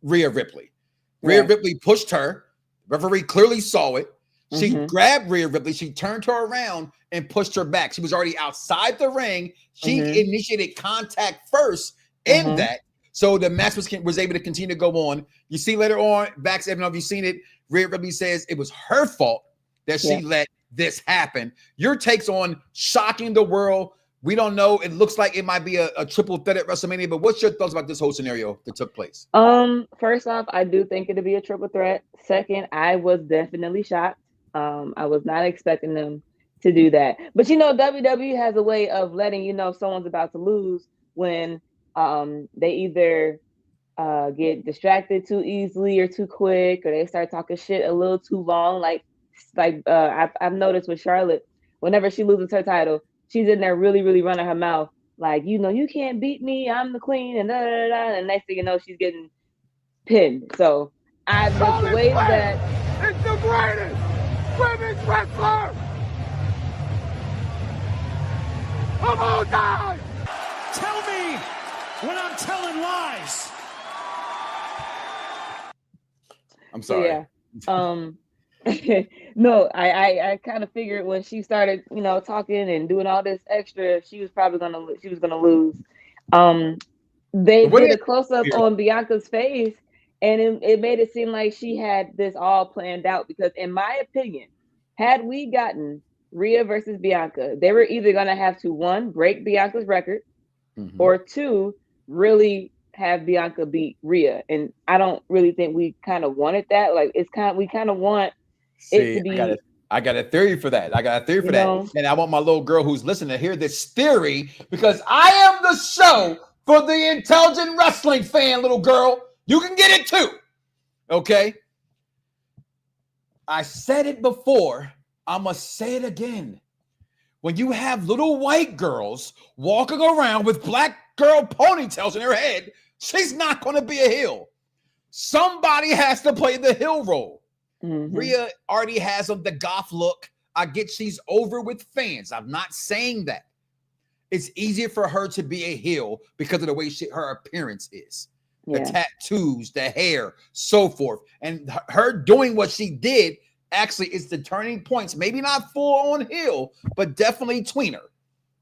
Rhea Ripley. Rhea Ripley pushed her. Referee clearly saw it. She grabbed Rhea Ripley. She turned her around and pushed her back. She was already outside the ring. She initiated contact first in that. So the match was able to continue to go on. You see later on, backstage, I don't know if you've seen it, Rhea Ripley says it was her fault that she let this happen. Your takes on shocking the world. We don't know. It looks like it might be a triple threat at WrestleMania, but what's your thoughts about this whole scenario that took place? First off, I do think it'll be a triple threat. Second, I was definitely shocked. I was not expecting them to do that. But you know, WWE has a way of letting you know someone's about to lose when they either get distracted too easily or too quick, or they start talking shit a little too long. I've noticed with Charlotte, whenever she loses her title, she's in there really, really running her mouth. Like, you know, you can't beat me. I'm the queen, and da da da. And next thing you know, she's getting pinned. So I just the way that it's the greatest women's wrestler of all time. Tell me when I'm telling lies. I'm sorry. No, I kind of figured when she started, you know, talking and doing all this extra, she was gonna lose. They did a close up on Bianca's face, and it made it seem like she had this all planned out. Because in my opinion, had we gotten Rhea versus Bianca, they were either gonna have to, one, break Bianca's record, or two, really have Bianca beat Rhea. And I don't really think we kind of wanted that. Like, we kind of want it to be. I got a theory for that. And I want my little girl who's listening to hear this theory, because I am the show for the intelligent wrestling fan, little girl. You can get it too. Okay. I said it before. I'm going to say it again. When you have little white girls walking around with black girl ponytails in her head, she's not going to be a heel. Somebody has to play the heel role. Rhea already has the goth look. I get she's over with fans. I'm not saying that. It's easier for her to be a heel because of the way her appearance is. The tattoos, the hair, so forth. And her doing what she did actually is the turning points. Maybe not full on heel, but definitely tweener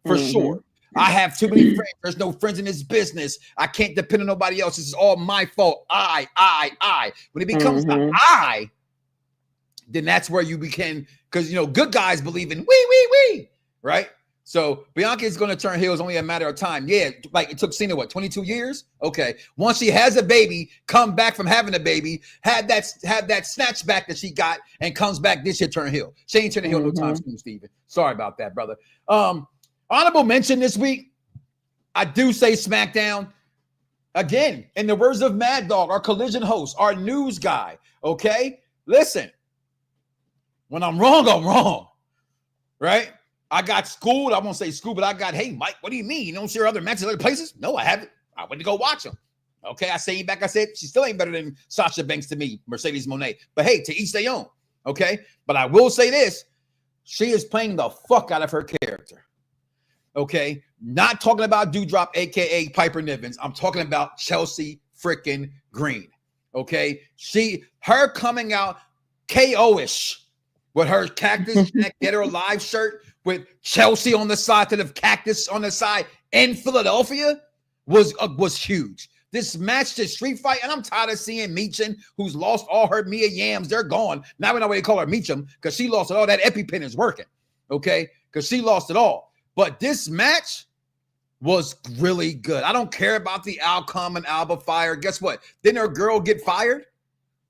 for sure. I have too many friends. There's no friends in this business. I can't depend on nobody else. This is all my fault. I. When it becomes the I, then that's where you become, because, you know, good guys believe in we, right? So Bianca is going to turn heel. It's only a matter of time. Yeah, like it took Cena, 22 years? Okay. Once she has a baby, come back from having a baby, had that snatch back that she got, and comes back this year, turn heel. She ain't turning heel no time soon, Steven. Sorry about that, brother. Honorable mention this week, I do say SmackDown. Again, in the words of Mad Dog, our collision host, our news guy, okay? Listen, when I'm wrong, right? I got schooled. I won't say school, but I got, hey, Mike, what do you mean? You don't share other matches other places? No, I haven't. I went to go watch them. Okay, I say back. I said, she still ain't better than Sasha Banks to me, Mercedes Moné. But hey, to each their own, okay? But I will say this. She is playing the fuck out of her character, okay? Not talking about Doudrop, a.k.a. Piper Nivens. I'm talking about Chelsea freaking Green, okay? Her coming out KO-ish with her Cactus Jack Get Her Alive shirt with Chelsea on the side to the Cactus on the side in Philadelphia was huge. This match, this street fight, and I'm tired of seeing Meacham, who's lost all her Mia Yams. They're gone. Now we know why they call her Meacham, because she lost it all. That EpiPen is working, okay? Because she lost it all. But this match was really good. I don't care about the outcome and Alba fire. Guess what? Didn't her girl get fired?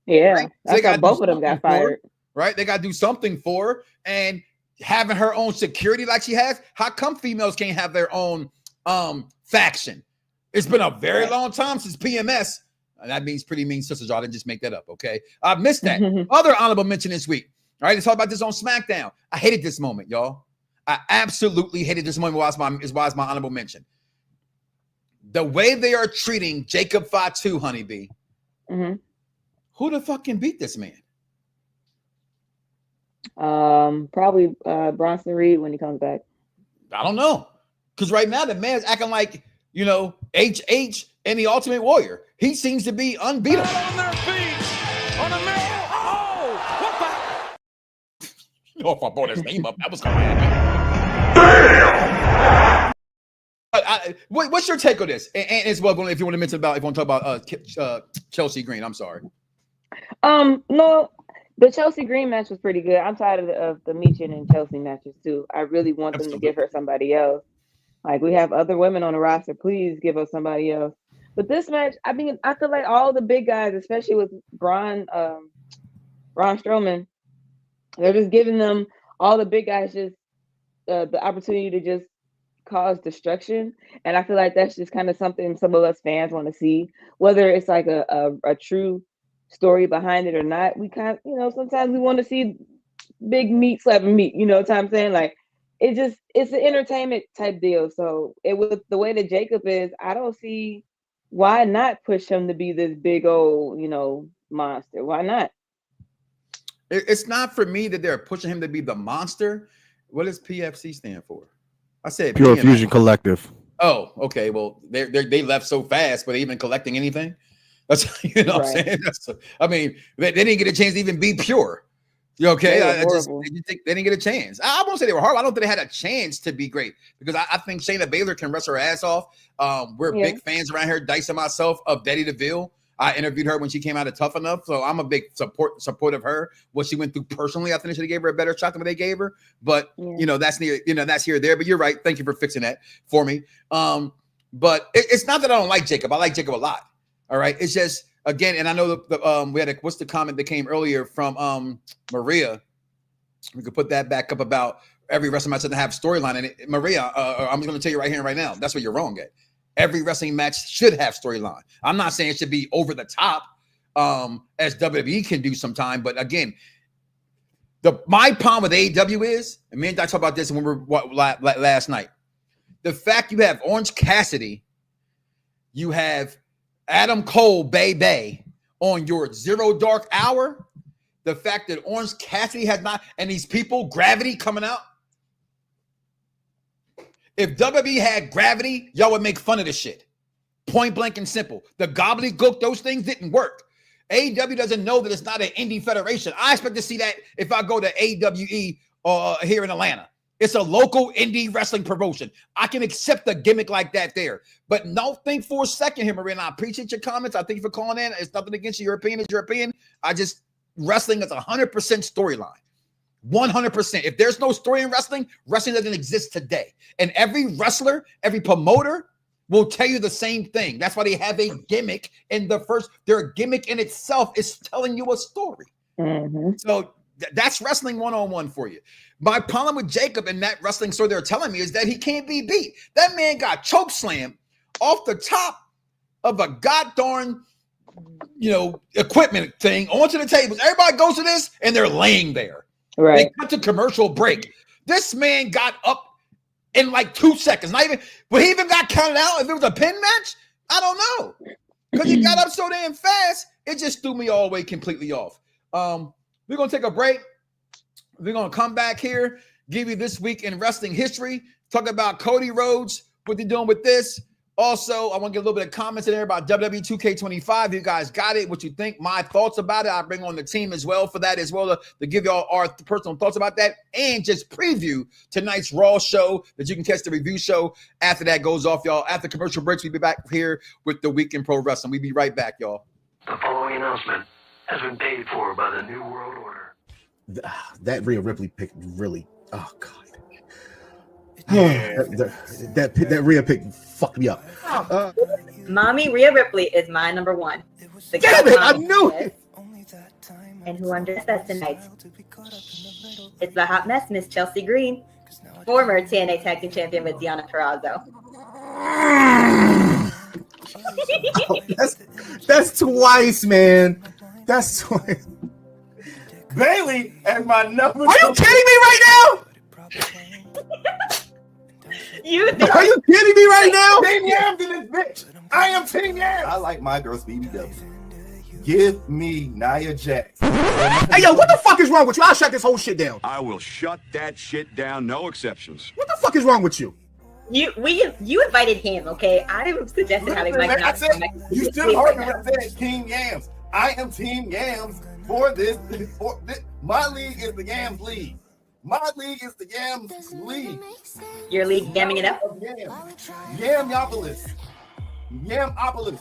Yeah, right? So that's how both of them got fired. Right? They got to do something for her. And having her own security like she has, how come females can't have their own faction? It's been a very long time since PMS. And that means Pretty Mean Sisters. Y'all didn't just make that up, okay? I missed that. Other honorable mention this week. All right, let's talk about this on SmackDown. I hated this moment, y'all. I absolutely hated this moment. Why it's my honorable mention. The way they are treating Jacob Fatu, Honeybee. Who the fuck can beat this man? Probably Bronson Reed when he comes back. I don't know. Because right now the man's acting like, you know, HH and the Ultimate Warrior. He seems to be unbeatable. On their feet. On a man. Oh, what the? You know, if I brought his name up, that was going to happen. Damn! What's your take on this? And as well, if you want to mention about, if you want to talk about Chelsea Green, I'm sorry. No, the Chelsea Green match was pretty good. I'm tired of the Meechin and Chelsea matches too. I really want them to give her somebody else. Like, we have other women on the roster. Please give us somebody else. But this match, I mean, I feel like all the big guys, especially with Braun Strowman, they're just giving them, all the big guys, just the opportunity to just cause destruction. And I feel like that's just kind of something some of us fans want to see, whether it's like a true story behind it or not. We kind of, you know, sometimes we want to see big meat slapping meat, you know what I'm saying? Like, it's an entertainment type deal. So with the way that Jacob is, I don't see why not push him to be this big old, you know, monster. Why not? It's not for me that they're pushing him to be the monster. What does PFC stand for? I said Pure PMS. Fusion Collective. Oh, okay. Well, they left so fast, but they even collecting anything? That's, you know, what I'm saying. I mean, they didn't get a chance to even be pure. You okay? They didn't get a chance. I won't say they were horrible. I don't think they had a chance to be great, because I think Shayna Baszler can wrestle her ass off. We're big fans around here, Dice and myself, of Betty DeVille. I interviewed her when she came out of Tough Enough, so I'm a big support of her. What she went through personally, I think they should have gave her a better shot than what they gave her. But you know, that's here or there. But you're right. Thank you for fixing that for me. But it's not that I don't like Jacob. I like Jacob a lot. All right. It's just, again, and I know we had what's the comment that came earlier from Maria? We could put that back up about every wrestling match doesn't have storyline in it. Maria, I'm just going to tell you right here and right now, that's what you're wrong at. Every wrestling match should have storyline. I'm not saying it should be over the top, as WWE can do sometime. But again, my problem with AEW is, and me and I talked about this when we were last night. The fact you have Orange Cassidy, you have Adam Cole, Bay on your Zero Dark Hour. The fact that Orange Cassidy has not, and these people, Gravity coming out. If WWE had Gravity, y'all would make fun of this shit. Point blank and simple. The gobbledygook, those things didn't work. AEW doesn't know that it's not an indie federation. I expect to see that if I go to AWE here in Atlanta. It's a local indie wrestling promotion. I can accept a gimmick like that there. But don't think for a second here, Maria. I appreciate your comments. I thank you for calling in. It's nothing against you. Your opinion is your opinion. Wrestling is 100% storyline. 100%. If there's no story in wrestling, wrestling doesn't exist today. And every wrestler, every promoter will tell you the same thing. That's why they have a gimmick in the first. Their gimmick in itself is telling you a story. So that's wrestling 101 for you. My problem with Jacob and that wrestling story they're telling me is that he can't be beat. That man got choke slammed off the top of a goddamn, equipment thing onto the tables. Everybody goes to this and they're laying there. Right. They cut to commercial break. This man got up in like 2 seconds. But he even got counted out. If it was a pin match, I don't know. Because he got up so damn fast, it just threw me all the way completely off. We're going to take a break. We're going to come back here, give you this week in wrestling history, talk about Cody Rhodes, what they're doing with this. Also, I want to get a little bit of comments in there about WWE 2K25. You guys got it, what you think, my thoughts about it. I'll bring on the team as well for that as well to give y'all our personal thoughts about that and just preview tonight's Raw show that you can catch the review show after that goes off, y'all. After commercial breaks, we'll be back here with the Week in Pro Wrestling. We'll be right back, y'all. The following announcement has been paid for by the New World Order. That Rhea Ripley pick really, oh God. That Rhea pick fucked me up. Mommy Rhea Ripley is my number one. Damn it, I knew it. And who undressed us tonight? It's the hot mess, Miss Chelsea Green, former TNA Tag Team Champion with Deonna Purrazzo. That's twice, man. That's twice. Bailey as my number. Are you kidding me right now? Are you kidding me right now? Team Yams in this bitch. I am Team Yams. I like my girls BBW. Give me Nia Jax. Hey, yo, what the fuck is wrong with you? I'll shut this whole shit down. I will shut that shit down. No exceptions. What the fuck is wrong with you? You invited him, okay? I suggested having Mike Knoxxx. You still heard me when I said Team Yams. I am Team Yams for this. My league is the Yams League. My league is the Yams League. Your league yamming it up? Yamopolis. Yamopolis.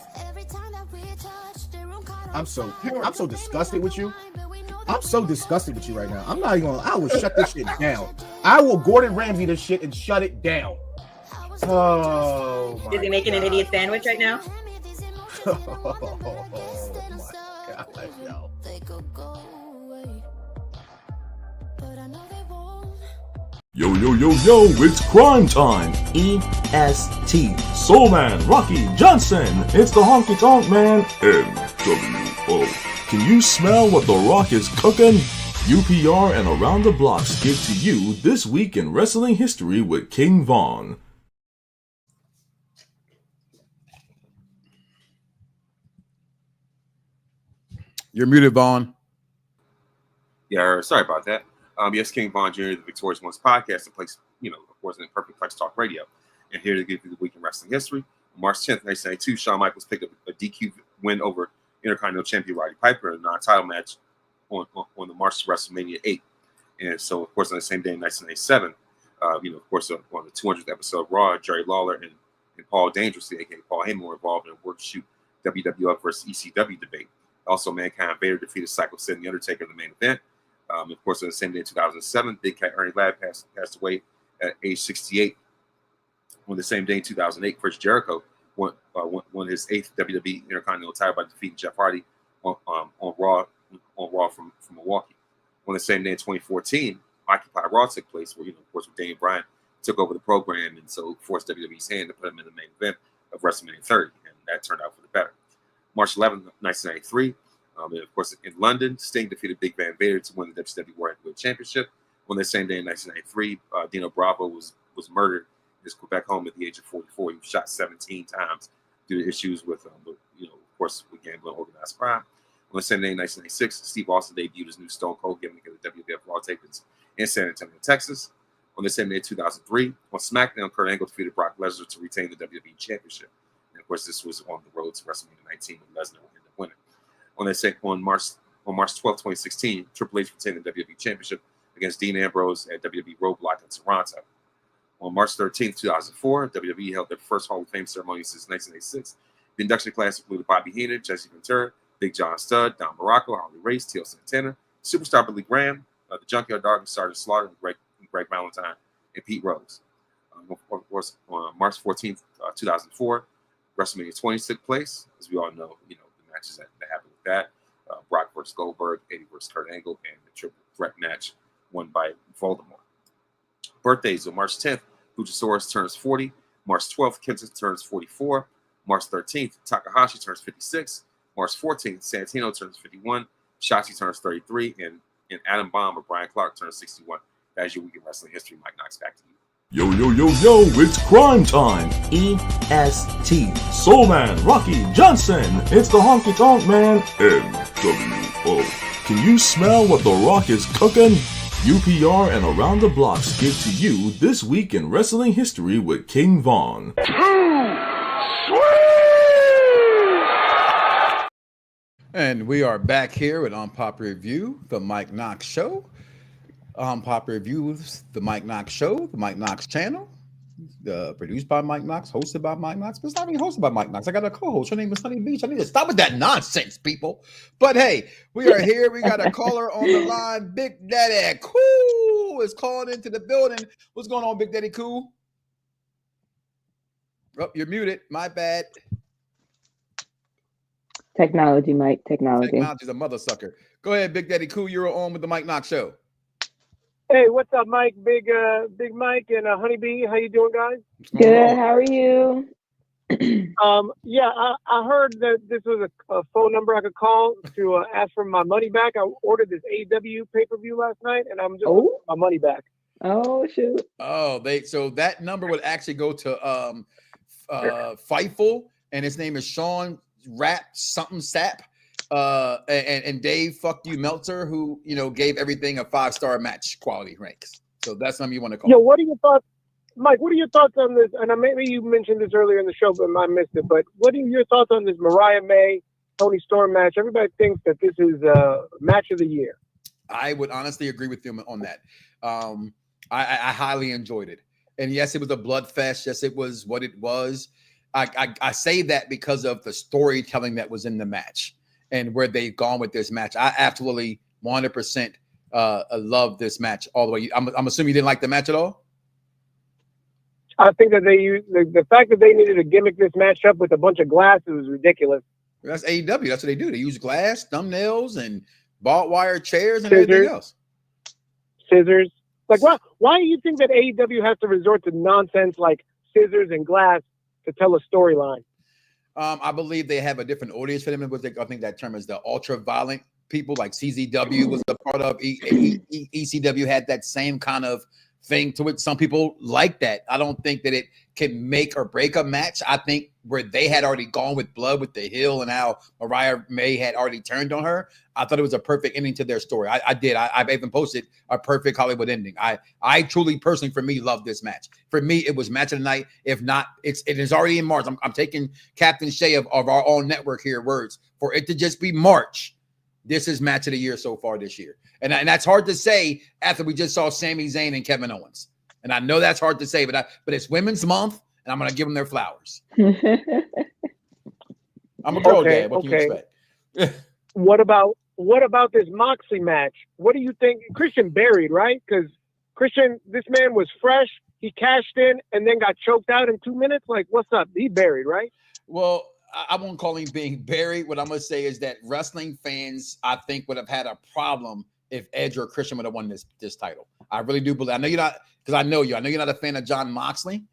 I'm so disgusted with you. I'm so disgusted with you right now. I'm not even gonna, I will shut this shit down. I will Gordon Ramsay this shit and shut it down. Oh, is he making an idiot sandwich right now? Oh my God, yo. Yo, yo, yo, yo, it's crime time. EST. Soul Man, Rocky Johnson. It's the Honky Tonk Man. NWO. Can you smell what The Rock is cooking? UPR and Around the Blocks give to you This Week in Wrestling History with King Von. You're muted, Vaughn. Yeah, sorry about that. Yes, King Von Jr., the Victorious Ones podcast, that plays, of course, in Perfect Plex Talk Radio. And here to give you the week in wrestling history. On March 10th, 1992, Shawn Michaels picked up a DQ win over Intercontinental Champion Roddy Piper in a non-title match on the March to WrestleMania 8. And so, of course, on the same day in 1997, of course, on the 200th episode of Raw, Jerry Lawler and Paul Dangerously, a.k.a. Paul Heyman, were involved in a work shoot WWF versus ECW debate. Also, Mankind Vader defeated Psycho Sid and The Undertaker in the main event. Of course, on the same day in 2007, Big Cat Ernie Ladd passed away at age 68. On the same day in 2008, Chris Jericho won his 8th WWE Intercontinental title by defeating Jeff Hardy on Raw from Milwaukee. On the same day in 2014, Occupy Raw took place, where of course, Daniel Bryan took over the program and so forced WWE's hand to put him in the main event of WrestleMania 30, and that turned out for the better. March 11th, 1993. And of course, in London, Sting defeated Big Van Vader to win the WWE World Heavyweight Championship. On the same day in 1993, Dino Bravo was murdered in his Quebec home at the age of 44. He was shot 17 times due to issues with of course, with gambling, organized crime. On the same day in 1996, Steve Austin debuted his new Stone Cold gimmick at the WWF Raw tapings in San Antonio, Texas. On the same day in 2003, on SmackDown, Kurt Angle defeated Brock Lesnar to retain the WWE Championship. And of course, this was on the road to WrestleMania 19 when Lesnar ended up winning. On March 12, 2016, Triple H retained the WWE Championship against Dean Ambrose at WWE Roadblock in Toronto. On March 13, 2004, WWE held their first Hall of Fame ceremony since 1986. The induction class included Bobby Heenan, Jesse Ventura, Big John Studd, Don Morocco, Harley Race, Tio Santana, Superstar Billy Graham, the Junkyard Dog and Sergeant Slaughter, Greg Valentine, and Pete Rose. Of course, on March 14th, 2004, WrestleMania 20 took place. As we all know, the matches that happened with that. Brock versus Goldberg, Eddie versus Kurt Angle, and the triple threat match won by Voldemort. Birthdays on March 10th, Luchasaurus turns 40. March 12th, Kenta turns 44. March 13th, Takahashi turns 56. March 14th, Santino turns 51. Shotzi turns 33. And Adam Bomb or Brian Clark turns 61. That's your week in wrestling history. Mike Knoxxx, back to you. Yo, yo, yo, yo, it's crime time. EST. Soul Man, Rocky Johnson. It's the Honky Tonk Man, NWO. Can you smell what The Rock is cooking? UPR and Around the Blocks give to you This Week in Wrestling History with King Von. And we are back here with On Pop Review, the Mike Knoxxx Show. On Pop Reviews, the Mike Knoxxx Show, the Mike Knoxxx channel, produced by Mike Knoxxx, hosted by Mike Knoxxx, but it's not even hosted by Mike Knoxxx. I got a co-host. Her name is Sunny Beach. I need to stop with that nonsense, people. But hey, we are here. We got a caller on the line. Big Daddy Cool is calling into the building. What's going on, Big Daddy Cool? Oh, you're muted. My bad. Technology, Mike. Technology. Technology's a mother sucker. Go ahead, Big Daddy Cool. You're on with the Mike Knoxxx Show. Hey, what's up, Mike? Big Mike and Honeybee. How you doing, guys? Good. How are you? Yeah, I heard that this was a phone number I could call to ask for my money back. I ordered this AEW pay-per-view last night, and I'm just looking for my money back. Oh shoot! Oh, so that number would actually go to Fightful, and his name is Sean Rap something Sap. And Dave Fuck You Meltzer, who gave everything a 5-star match quality ranks. So that's something you want to call. Yeah, what are your thoughts, Mike? What are your thoughts on this? And maybe you mentioned this earlier in the show, but I missed it. But what are your thoughts on this Mariah May Toni Storm match? Everybody thinks that this is match of the year. I would honestly agree with you on that. I highly enjoyed it, and yes, it was a blood fest. Yes, it was what it was. I say that because of the storytelling that was in the match. And where they've gone with this match. I absolutely 100% love this match all the way. I'm assuming you didn't like the match at all? I think that they used the fact that they needed to gimmick this match up with a bunch of glass was ridiculous. That's AEW. That's what they do. They use glass, thumbnails, and barbed wire chairs and everything else. Scissors. Like, why do you think that AEW has to resort to nonsense like scissors and glass to tell a storyline? I believe they have a different audience for them. I think that term is the ultra-violent people, like CZW was a part of. ECW had that same kind of thing to it. Some people like that. I don't think that it can make or break a match. I think where they had already gone with blood with the Hill and how Mariah May had already turned on her, I thought it was a perfect ending to their story. I did. I've even posted a perfect Hollywood ending. I truly, personally, for me, love this match. For me, it was match of the night. If not, it is already in March. I'm taking Captain Shay of our own network here words. For it to just be March, this is match of the year so far this year. And that's hard to say after we just saw Sami Zayn and Kevin Owens. And I know that's hard to say, but it's Women's Month, and I'm going to give them their flowers. I'm a girl dad. What can you expect? What about this Moxley match? What do you think? Christian buried, right? Because Christian, this man was fresh. He cashed in and then got choked out in 2 minutes. Like, what's up? He buried, right? Well, I won't call him being buried. What I'm going to say is that wrestling fans, I think, would have had a problem if Edge or Christian would have won this title. I really do believe. I know you're not, because I know you're not a fan of John Moxley,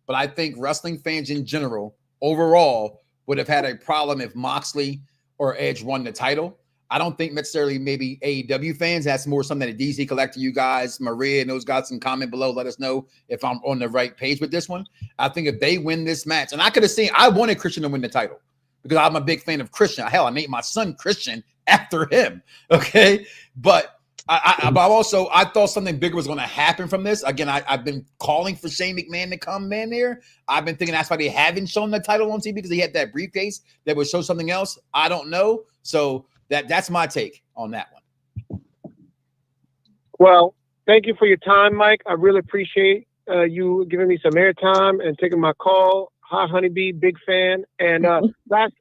but I think wrestling fans in general, overall, would have had a problem if Moxley or Edge won the title. I don't think necessarily maybe AEW fans. That's more something that DC Collector, you guys, Maria and those guys can comment below. Let us know if I'm on the right page with this one. I think if they win this match, and I wanted Christian to win the title because I'm a big fan of Christian. Hell, I named my son Christian after him. Okay. But I thought something bigger was going to happen from this. Again, I've been calling for Shane McMahon to come in there. I've been thinking that's why they haven't shown the title on TV, because he had that briefcase that would show something else. I don't know. So that's my take on that one. Well, thank you for your time, Mike. I really appreciate you giving me some airtime and taking my call. Hi, Honeybee, big fan. And last,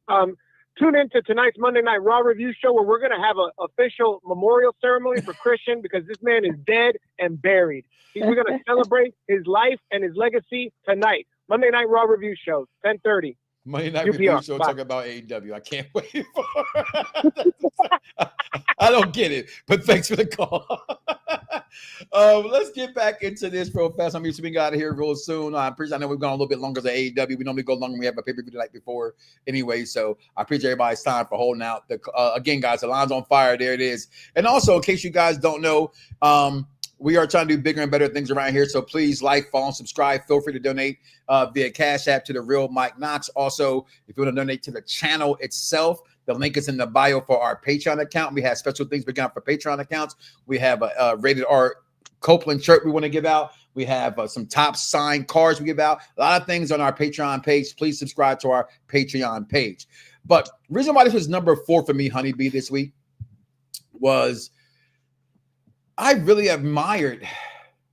Tune in to tonight's Monday Night Raw review show where we're going to have an official memorial ceremony for Christian because this man is dead and buried. We're going to celebrate his life and his legacy tonight. Monday Night Raw review show, 10:30. Monday Night UPR. Review Show talking about AEW. I can't wait for it. I don't get it, but thanks for the call. Let's get back into this real fast. I'm used to being out of here real soon. I know we've gone a little bit longer than AEW. We normally go longer when we have a pay-per-view the night before anyway, so I appreciate everybody's time for holding out. Again, guys, the line's on fire. There it is. And also, in case you guys don't know, we are trying to do bigger and better things around here. So please like, follow, and subscribe. Feel free to donate via Cash App to the real Mike Knoxxx. Also, if you want to donate to the channel itself, the link is in the bio for our Patreon account. We have special things we got for Patreon accounts. We have a rated R Copeland shirt we want to give out. We have some top signed cards we give out. A lot of things on our Patreon page. Please subscribe to our Patreon page. But the reason why this was number 4 for me, Honeybee, this week was I really admired.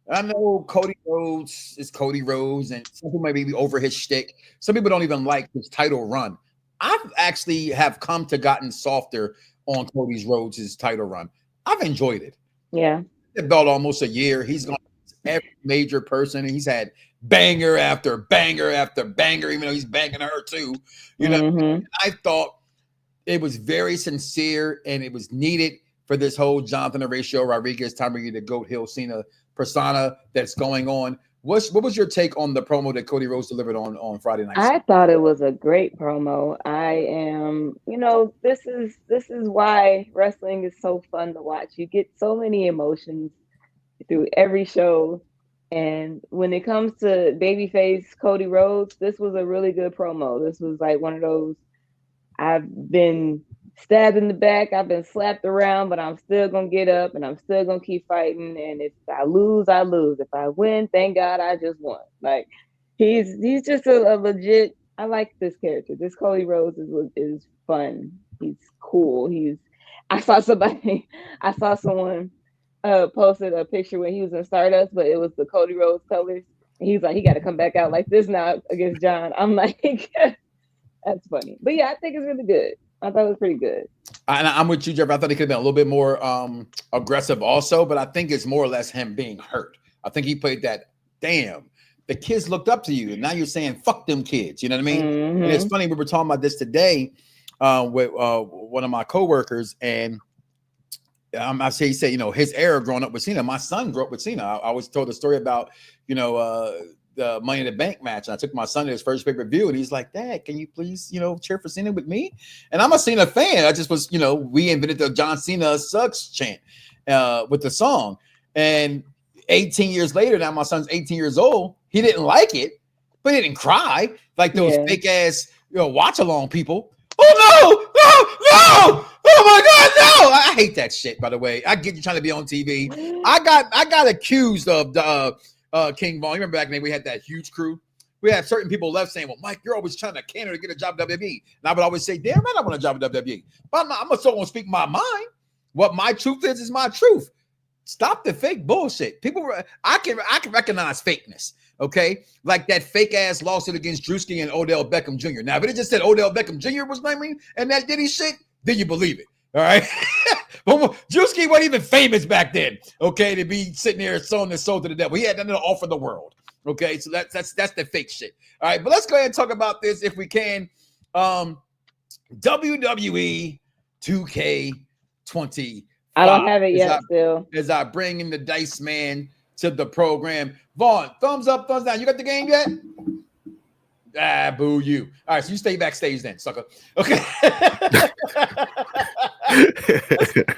I know Cody Rhodes is Cody Rhodes, and some people maybe over his shtick. Some people don't even like his title run. I've actually have come to gotten softer on Cody Rhodes' title run. I've enjoyed it. Yeah. The belt almost a year. He's gone every major person, and he's had banger after banger after banger, even though he's banging her too. You know, I thought it was very sincere and it was needed for this whole Jonathan Horatio Rodriguez, Tommy the Goat Hill Cena persona that's going on. What was your take on the promo that Cody Rhodes delivered on Friday night? I thought it was a great promo. This is why wrestling is so fun to watch. You get so many emotions through every show. And when it comes to babyface Cody Rhodes, this was a really good promo. This was like one of those, I've been stabbed in the back, I've been slapped around, but I'm still gonna get up and I'm still gonna keep fighting. And if I lose, I lose. If I win, thank God I just won. Like he's just a legit. I like this character. This Cody Rhodes is fun. He's cool. I saw someone posted a picture when he was in Stardust, but it was the Cody Rhodes colors. And he's like, he got to come back out like this now against John. I'm like, that's funny. But yeah, I think it's really good. I thought it was pretty good. I'm with you, Jeff. I thought he could have been a little bit more aggressive also, but I think it's more or less him being hurt. I think he played that, damn, the kids looked up to you, and now you're saying, fuck them kids. You know what I mean? And it's funny, we were talking about this today with one of my coworkers, and he said, his era growing up with Cena. My son grew up with Cena. I always told the story about, the Money in the Bank match. And I took my son to his first pay-per-view, and he's like, Dad, can you please, cheer for Cena with me? And I'm a Cena fan. I just was, we invented the John Cena sucks chant with the song. And 18 years later, now my son's 18 years old, he didn't like it, but he didn't cry like those fake ass, watch along people. Oh no, no! Oh my God, no! I hate that shit, by the way. I get you trying to be on TV. I got accused of King Von. You remember back then we had that huge crew? We had certain people left saying, well, Mike, you're always trying to canter to get a job at WWE. And I would always say, damn right, I want a job at WWE. But I'm still going to speak my mind. What my truth is my truth. Stop the fake bullshit. I can recognize fakeness, okay? Like that fake ass lawsuit against Drewski and Odell Beckham Jr. Now, if it just said Odell Beckham Jr. was naming and that Diddy shit, then you believe it, all right? But Drewski wasn't even famous back then, okay, to be sitting there selling his soul to the devil. He had nothing to offer the world, okay? So that's the fake shit, all right? But let's go ahead and talk about this if we can. WWE 2K20. I don't have it yet still. As I bring in the Dice Man to the program. Vaughn, thumbs up, thumbs down. You got the game yet? Ah, boo you. All right, so you stay backstage then, sucker. Okay.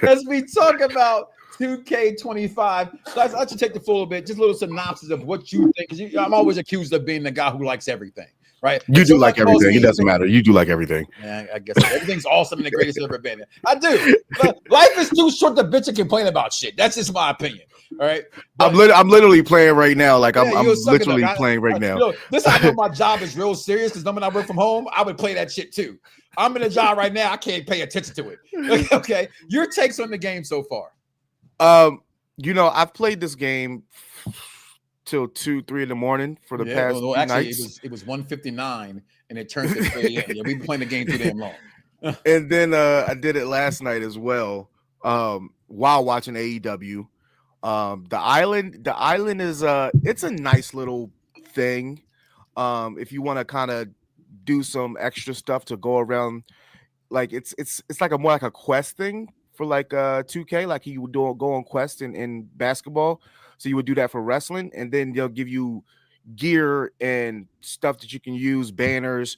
As we talk about 2K25, let's let you take the full bit, just a little synopsis of what you think. Because I'm always accused of being the guy who likes everything, right? You do like everything. It doesn't matter. You do like everything. Yeah, I guess everything's awesome and the greatest it's ever been. I do. Life is too short to bitch and complain about shit. That's just my opinion. All right. But, I'm literally playing right now. Like I'm literally playing right now. This I know my job is real serious because when I work from home, I would play that shit too. I'm in a job right now. I can't pay attention to it. Okay. Your takes on the game so far? I've played this game till 2-3 in the morning for the past actually, nights. It was 1:59 and it turned to 3 a.m. Yeah, we've been playing the game too damn long. And then I did it last night as well. While watching AEW. The island is it's a nice little thing. If you want to kind of do some extra stuff to go around, like it's like more like a quest thing for like 2K, like you would go on quest in basketball. So you would do that for wrestling, and then they'll give you gear and stuff that you can use, banners,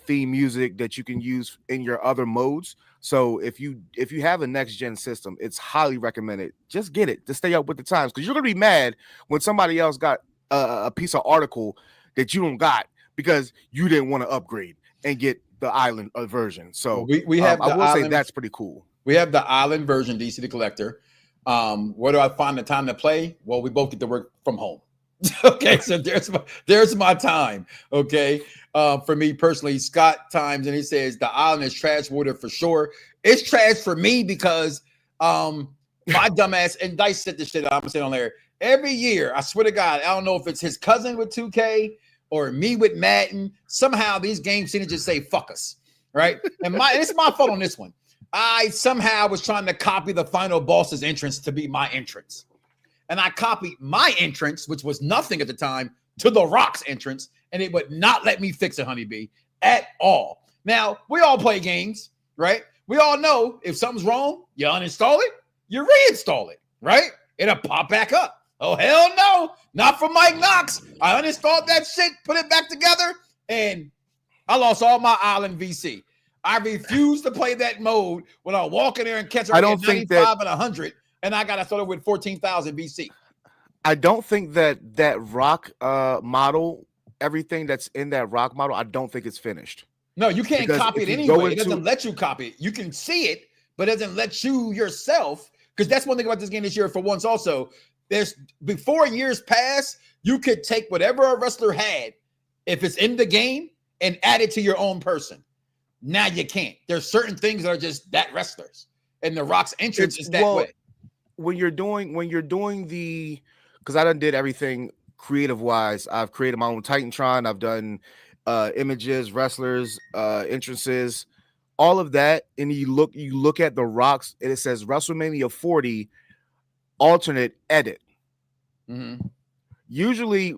theme music that you can use in your other modes. So if you have a next gen system, it's highly recommended. Just get it to stay up with the times, because you're gonna be mad when somebody else got a piece of article that you don't got because you didn't want to upgrade and get the island version. So we have. I will island, say that's pretty cool. We have the island version, DC the Collector. Where do I find the time to play? Well, we both get to work from home. Okay, so there's my time. Okay, for me personally, Scott times, and he says the island is trash water for sure. It's trash for me because my dumbass, and Dice said this shit, I'm saying on there every year. I swear to God, I don't know if it's his cousin with 2K or me with Madden. Somehow these games seem to just say fuck us, right? And it's my fault on this one. I somehow was trying to copy the final boss's entrance to be my entrance. And I copied my entrance, which was nothing at the time, to The Rock's entrance, and it would not let me fix it, Honeybee, at all. Now, we all play games, right? We all know if something's wrong, you uninstall it, you reinstall it, right? It'll pop back up. Oh, hell no, not for Mike Knoxxx. I uninstalled that shit, put it back together, and I lost all my Island VC. I refuse to play that mode when I walk in there and catch her at 95 and 100, and I got to start with 14,000 VC. I don't think that Rock model, everything that's in that Rock model, I don't think it's finished. No, you can't copy it anyway. It doesn't let you copy it. You can see it, but it doesn't let you yourself, because that's one thing about this game this year for once also. There's before years past, you could take whatever a wrestler had, if it's in the game, and add it to your own person. Now you can't. There's certain things that are just that wrestlers, and the Rock's entrance is that way. When you're doing the, because I done did everything creative wise. I've created my own Titantron. I've done images, wrestlers, entrances, all of that. And you look at the Rocks, and it says WrestleMania 40 alternate edit. Mm-hmm. Usually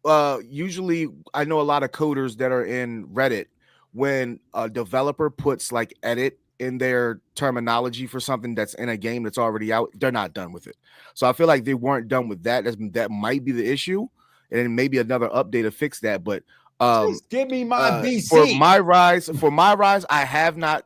I know a lot of coders that are in Reddit. When a developer puts like edit in their terminology for something that's in a game that's already out, they're not done with it. So I feel like they weren't done with that. That might be the issue, and maybe another update to fix that. But just give me my VC for my rise. I have not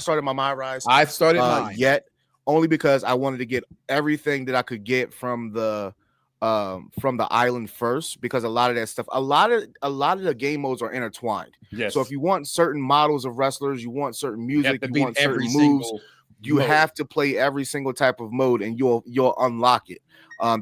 started my rise. I've started mine yet, only because I wanted to get everything that I could get from the island first, because a lot of that stuff, a lot of the game modes are intertwined. Yes. So if you want certain models of wrestlers, you want certain music, you want certain moves, you have to play every single type of mode, and you'll unlock it.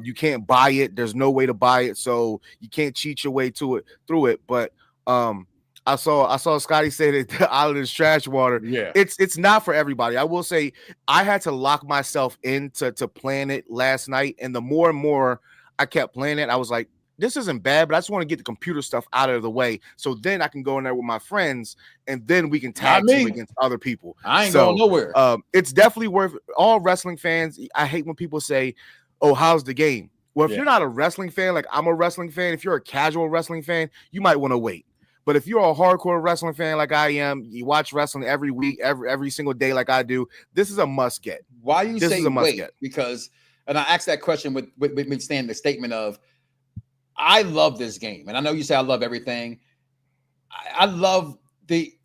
You can't buy it. There's no way to buy it, so you can't cheat your way through it. But I saw Scotty say that the island is trash water. Yeah, it's not for everybody. I will say I had to lock myself in to plan it last night, and the more and more I kept playing it, I was like, this isn't bad, but I just want to get the computer stuff out of the way, so then I can go in there with my friends, and then we can tag team against other people. I ain't going nowhere. It's definitely worth all wrestling fans. I hate when people say, oh, how's the game? Well, if you're not a wrestling fan, like I'm a wrestling fan, if you're a casual wrestling fan, you might want to wait. But if you're a hardcore wrestling fan like I am, you watch wrestling every week, every single day like I do, this is a must get. Why you say wait? Because, and I asked that question with me saying the statement of, I love this game. And I know you say I love everything. I love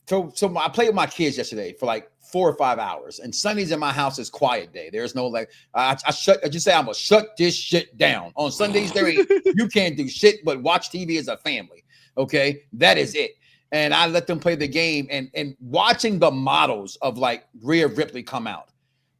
so I played with my kids yesterday for like 4 or 5 hours, and Sundays in my house is quiet day. There's no like, I just say I'm gonna shut this shit down. On Sundays, you can't do shit but watch TV as a family. Okay, that is it. And I let them play the game, and watching the models of like Rhea Ripley come out.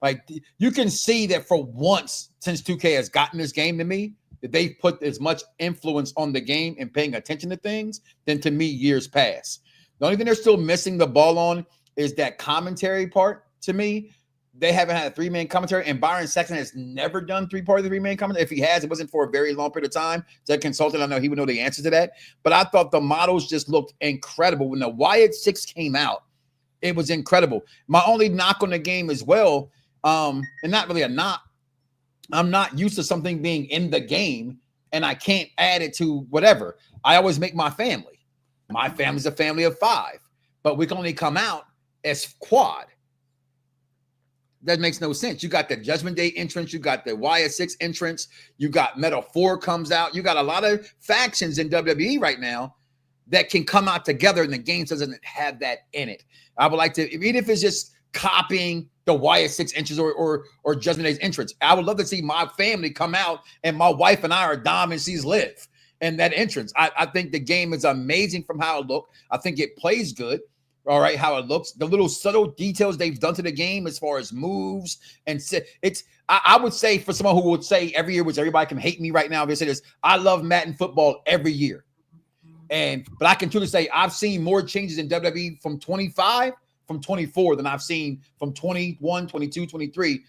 Like you can see that for once since 2K has gotten this game to me, that they've put as much influence on the game and paying attention to things than to me years past. The only thing they're still missing the ball on is that commentary part. To me, they haven't had a 3-man commentary, and Byron Saxton has never done 3-man commentary. If he has, it wasn't for a very long period of time. As a consultant, I know he would know the answer to that. But I thought the models just looked incredible. When the Wyatt 6 came out, It was incredible. My only knock on the game as well, and not really a knock, I'm not used to something being in the game and I can't add it to whatever. I always make my family. My family's a family of 5, but we can only come out as quad. That makes no sense. You got the Judgment Day entrance. You got the YS6 entrance. You got Metal 4 comes out. You got a lot of factions in WWE right now that can come out together, and the game doesn't have that in it. I would like to, even if it's just copying the YS6 entrance or Judgment Day's entrance, I would love to see my family come out and my wife and I are Dom and she's Liv in that entrance. I think the game is amazing from how it looks. I think it plays good. All right, how it looks, the little subtle details they've done to the game as far as moves and it's. I would say for someone who would say every year, which everybody can hate me right now if they say this, I love Madden football every year, but I can truly say I've seen more changes in WWE from 24 than I've seen from 21, 22, 23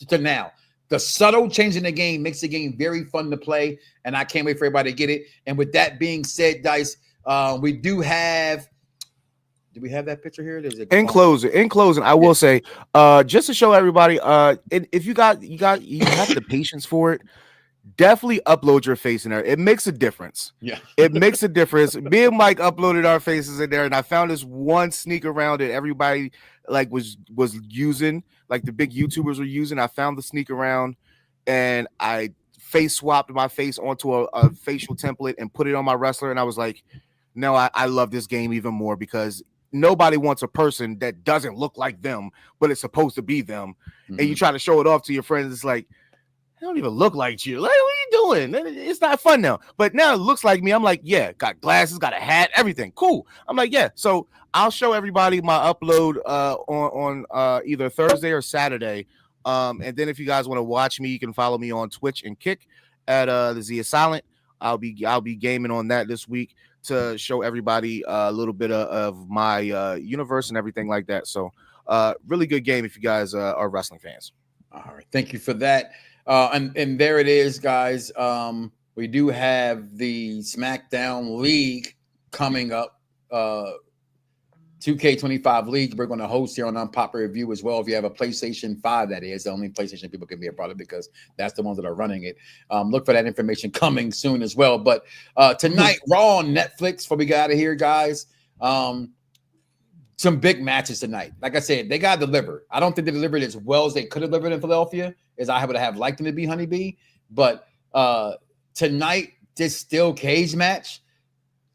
to now. The subtle change in the game makes the game very fun to play, and I can't wait for everybody to get it. And with that being said, Dice, we do have. Do we have that picture here? In closing, I will say, just to show everybody, if you have the patience for it, definitely upload your face in there. It makes a difference. Yeah, it makes a difference. Me and Mike uploaded our faces in there, and I found this one sneaker round that everybody like was using, like the big YouTubers were using. I found the sneaker round, and I face swapped my face onto a facial template and put it on my wrestler, and I was like, no, I love this game even more because nobody wants a person that doesn't look like them, but it's supposed to be them. Mm-hmm. And you try to show it off to your friends. It's like, they don't even look like you. Like, what are you doing? It's not fun now. But now it looks like me. I'm like, yeah, got glasses, got a hat, everything. Cool. I'm like, yeah. So I'll show everybody my upload on either Thursday or Saturday. And then if you guys want to watch me, you can follow me on Twitch and Kick at the Z is Silent. I'll be gaming on that this week to show everybody a little bit of my universe and everything like that. So really good game if you guys are wrestling fans. All right. Thank you for that. And there it is, guys. We do have the SmackDown League coming up. 2K25 League. We're going to host here on Unpopular Review as well. If you have a PlayStation 5, that is the only PlayStation people can be a part of because that's the ones that are running it. Look for that information coming soon as well. But tonight, Raw on Netflix, before we get out of here, guys, some big matches tonight. Like I said, they got to deliver. I don't think they delivered as well as they could have delivered in Philadelphia as I would have liked them to be, Honeybee. But tonight, this steel cage match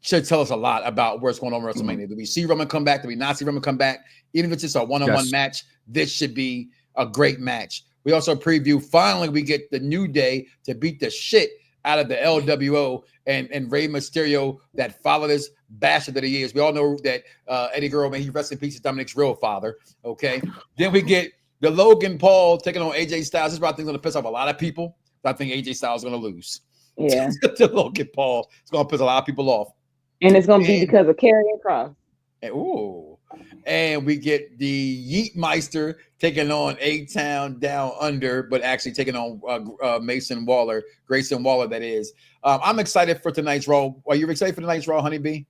should tell us a lot about what's going on in WrestleMania. Do we see Roman come back? Do we not see Roman come back? Even if it's just a one-on-one match, this should be a great match. We also preview, finally, we get the New Day to beat the shit out of the LWO and Rey Mysterio that followed this bastard that he is. We all know that Eddie Guerrero, man, he rest in peace, is Dominic's real father, okay? Then we get the Logan Paul taking on AJ Styles. This is probably going to piss off a lot of people. I think AJ Styles is going to lose. Yeah. The Logan Paul is going to piss a lot of people off. And it's going to be because of Karrion Kross. And we get the Yeetmeister taking on A-Town Down Under, but actually taking on Grayson Waller, that is. I'm excited for tonight's Raw. Are you excited for tonight's Raw, Honeybee?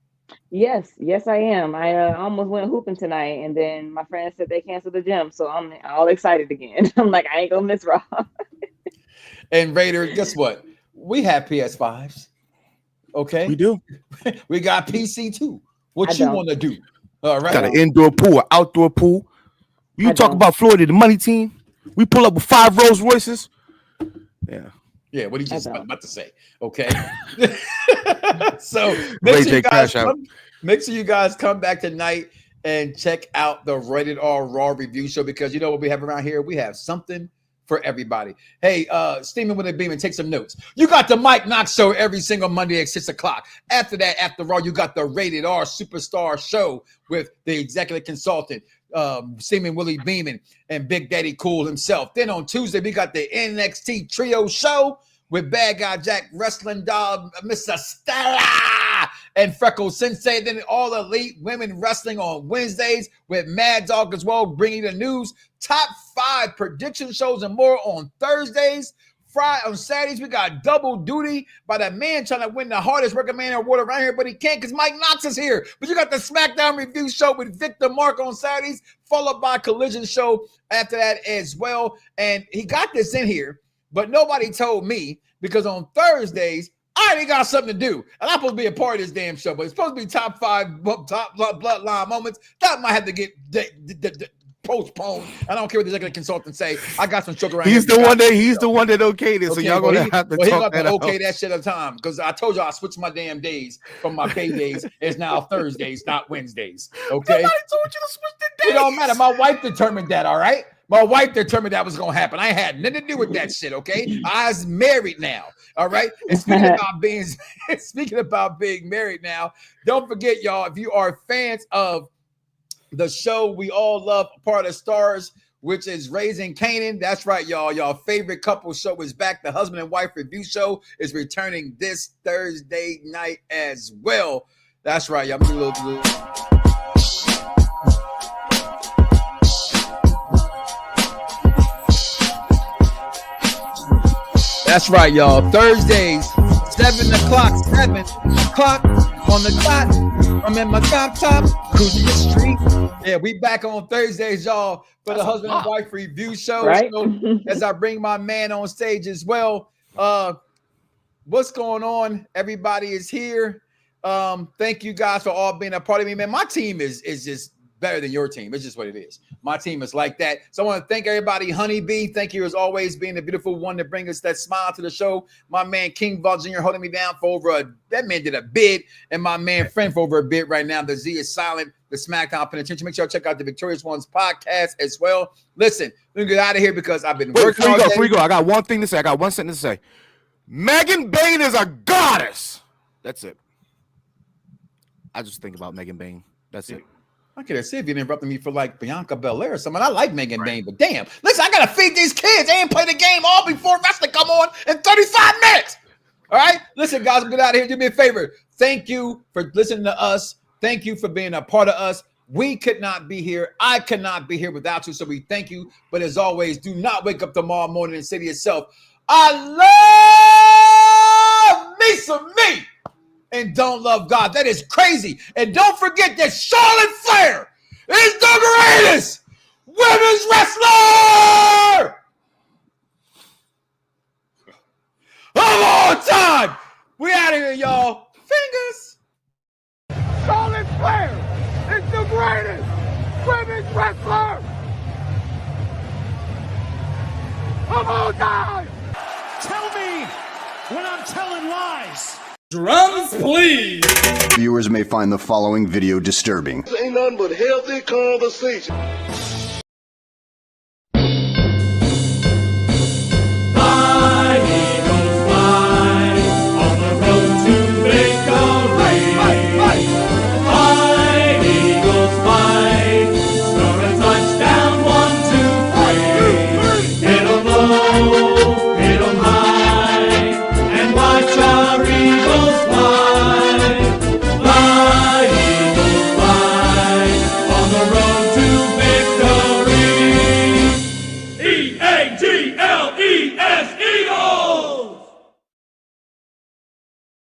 Yes, I am. I almost went hooping tonight, and then my friends said they canceled the gym, so I'm all excited again. I'm like, I ain't going to miss Raw. And Raider, guess what? We have PS5s. Okay, we do. We got PC too. What you want to do? All right, got an indoor pool, an outdoor pool. You talk about Florida, the money team. We pull up with 5 Rolls Royces. Yeah. What he just about to say? Okay. So make sure you guys come back tonight and check out the Rated R Raw review show because you know what we have around here. We have something for everybody. Hey, Steaming with a Beam and take some notes. You got the Mike Knoxxx Show every single Monday at 6 o'clock. After that, after Raw, you got the Rated R Superstar Show with the executive consultant, Steaming Willie Beeman and Big Daddy Cool himself. Then on Tuesday, we got the NXT Trio Show with Bad Guy Jack, Wrestling Dog, Mr. Stella, and Freckle Sensei. Then All Elite Women Wrestling on Wednesdays with Mad Dog as well, bringing the news. Top 5 prediction shows and more on Thursdays. On Saturdays, we got double duty by the man trying to win the hardest working man award around here, but he can't because Mike Knoxxx is here. But you got the SmackDown review show with Victor Mark on Saturdays, followed by Collision show after that as well. And he got this in here, but nobody told me because on Thursdays, I already got something to do. And I'm supposed to be a part of this damn show, but it's supposed to be top 5 bloodline moments. That might have to get postponed. I don't care what the executive consultant say. I got some sugar around He's here. He's the one that okayed it, so y'all gonna have to talk that out. Okay, that shit at a time because I told you I switched my damn days from my pay days. It's now Thursdays, not Wednesdays. Okay. Nobody told you to switch the days. It don't matter. My wife determined that. All right. My wife determined that was gonna happen. I had nothing to do with that shit. Okay. I was married now. All right. And speaking about being married now, don't forget, y'all, if you are fans of the show we all love, Part of Stars, which is Raising Canaan. That's right, y'all. Y'all favorite couple show is back. The husband and wife review show is returning this Thursday night as well. That's right, y'all. That's right, y'all. Thursdays, 7 o'clock on the clock. I'm in my top, cruising the street. Yeah, we back on Thursdays, y'all, for the husband and wife review show. Right? So, as I bring my man on stage as well. What's going on? Everybody is here. Thank you guys for all being a part of me, man. My team is just better than your team. It's just what it is. My team is like that. So I want to thank everybody. Honeybee, thank you as always, being the beautiful one to bring us that smile to the show. My man King Von Jr. holding me down for that man did a bid, and my man friend for over a bid right now. The Z is silent. The SmackDown Penitentiary. Make sure you check out the Victorious Ones podcast as well. Listen, let me get out of here because I've been working all day. Before you go, I got one thing to say. I got one sentence to say. Megan Bain is a goddess. That's it. I just think about Megan Bain. That's it. I could have said if you interrupted me for like Bianca Belair or something. I like Megan Bain, but damn. Listen, I got to feed these kids. They ain't play the game all before wrestling come on in 35 minutes. All right? Listen, guys, get out of here. Do me a favor. Thank you for listening to us. Thank you for being a part of us. We could not be here. I could not be here without you, so we thank you. But as always, do not wake up tomorrow morning and say to yourself, I love me some me. And don't love God. That is crazy. And don't forget that Charlotte Flair is the greatest women's wrestler of all time. We out of here, y'all. Fingers. Charlotte Flair is the greatest women's wrestler of all time. Tell me when I'm telling lies. Drums, please. Viewers may find the following video disturbing. This ain't nothing but healthy conversation.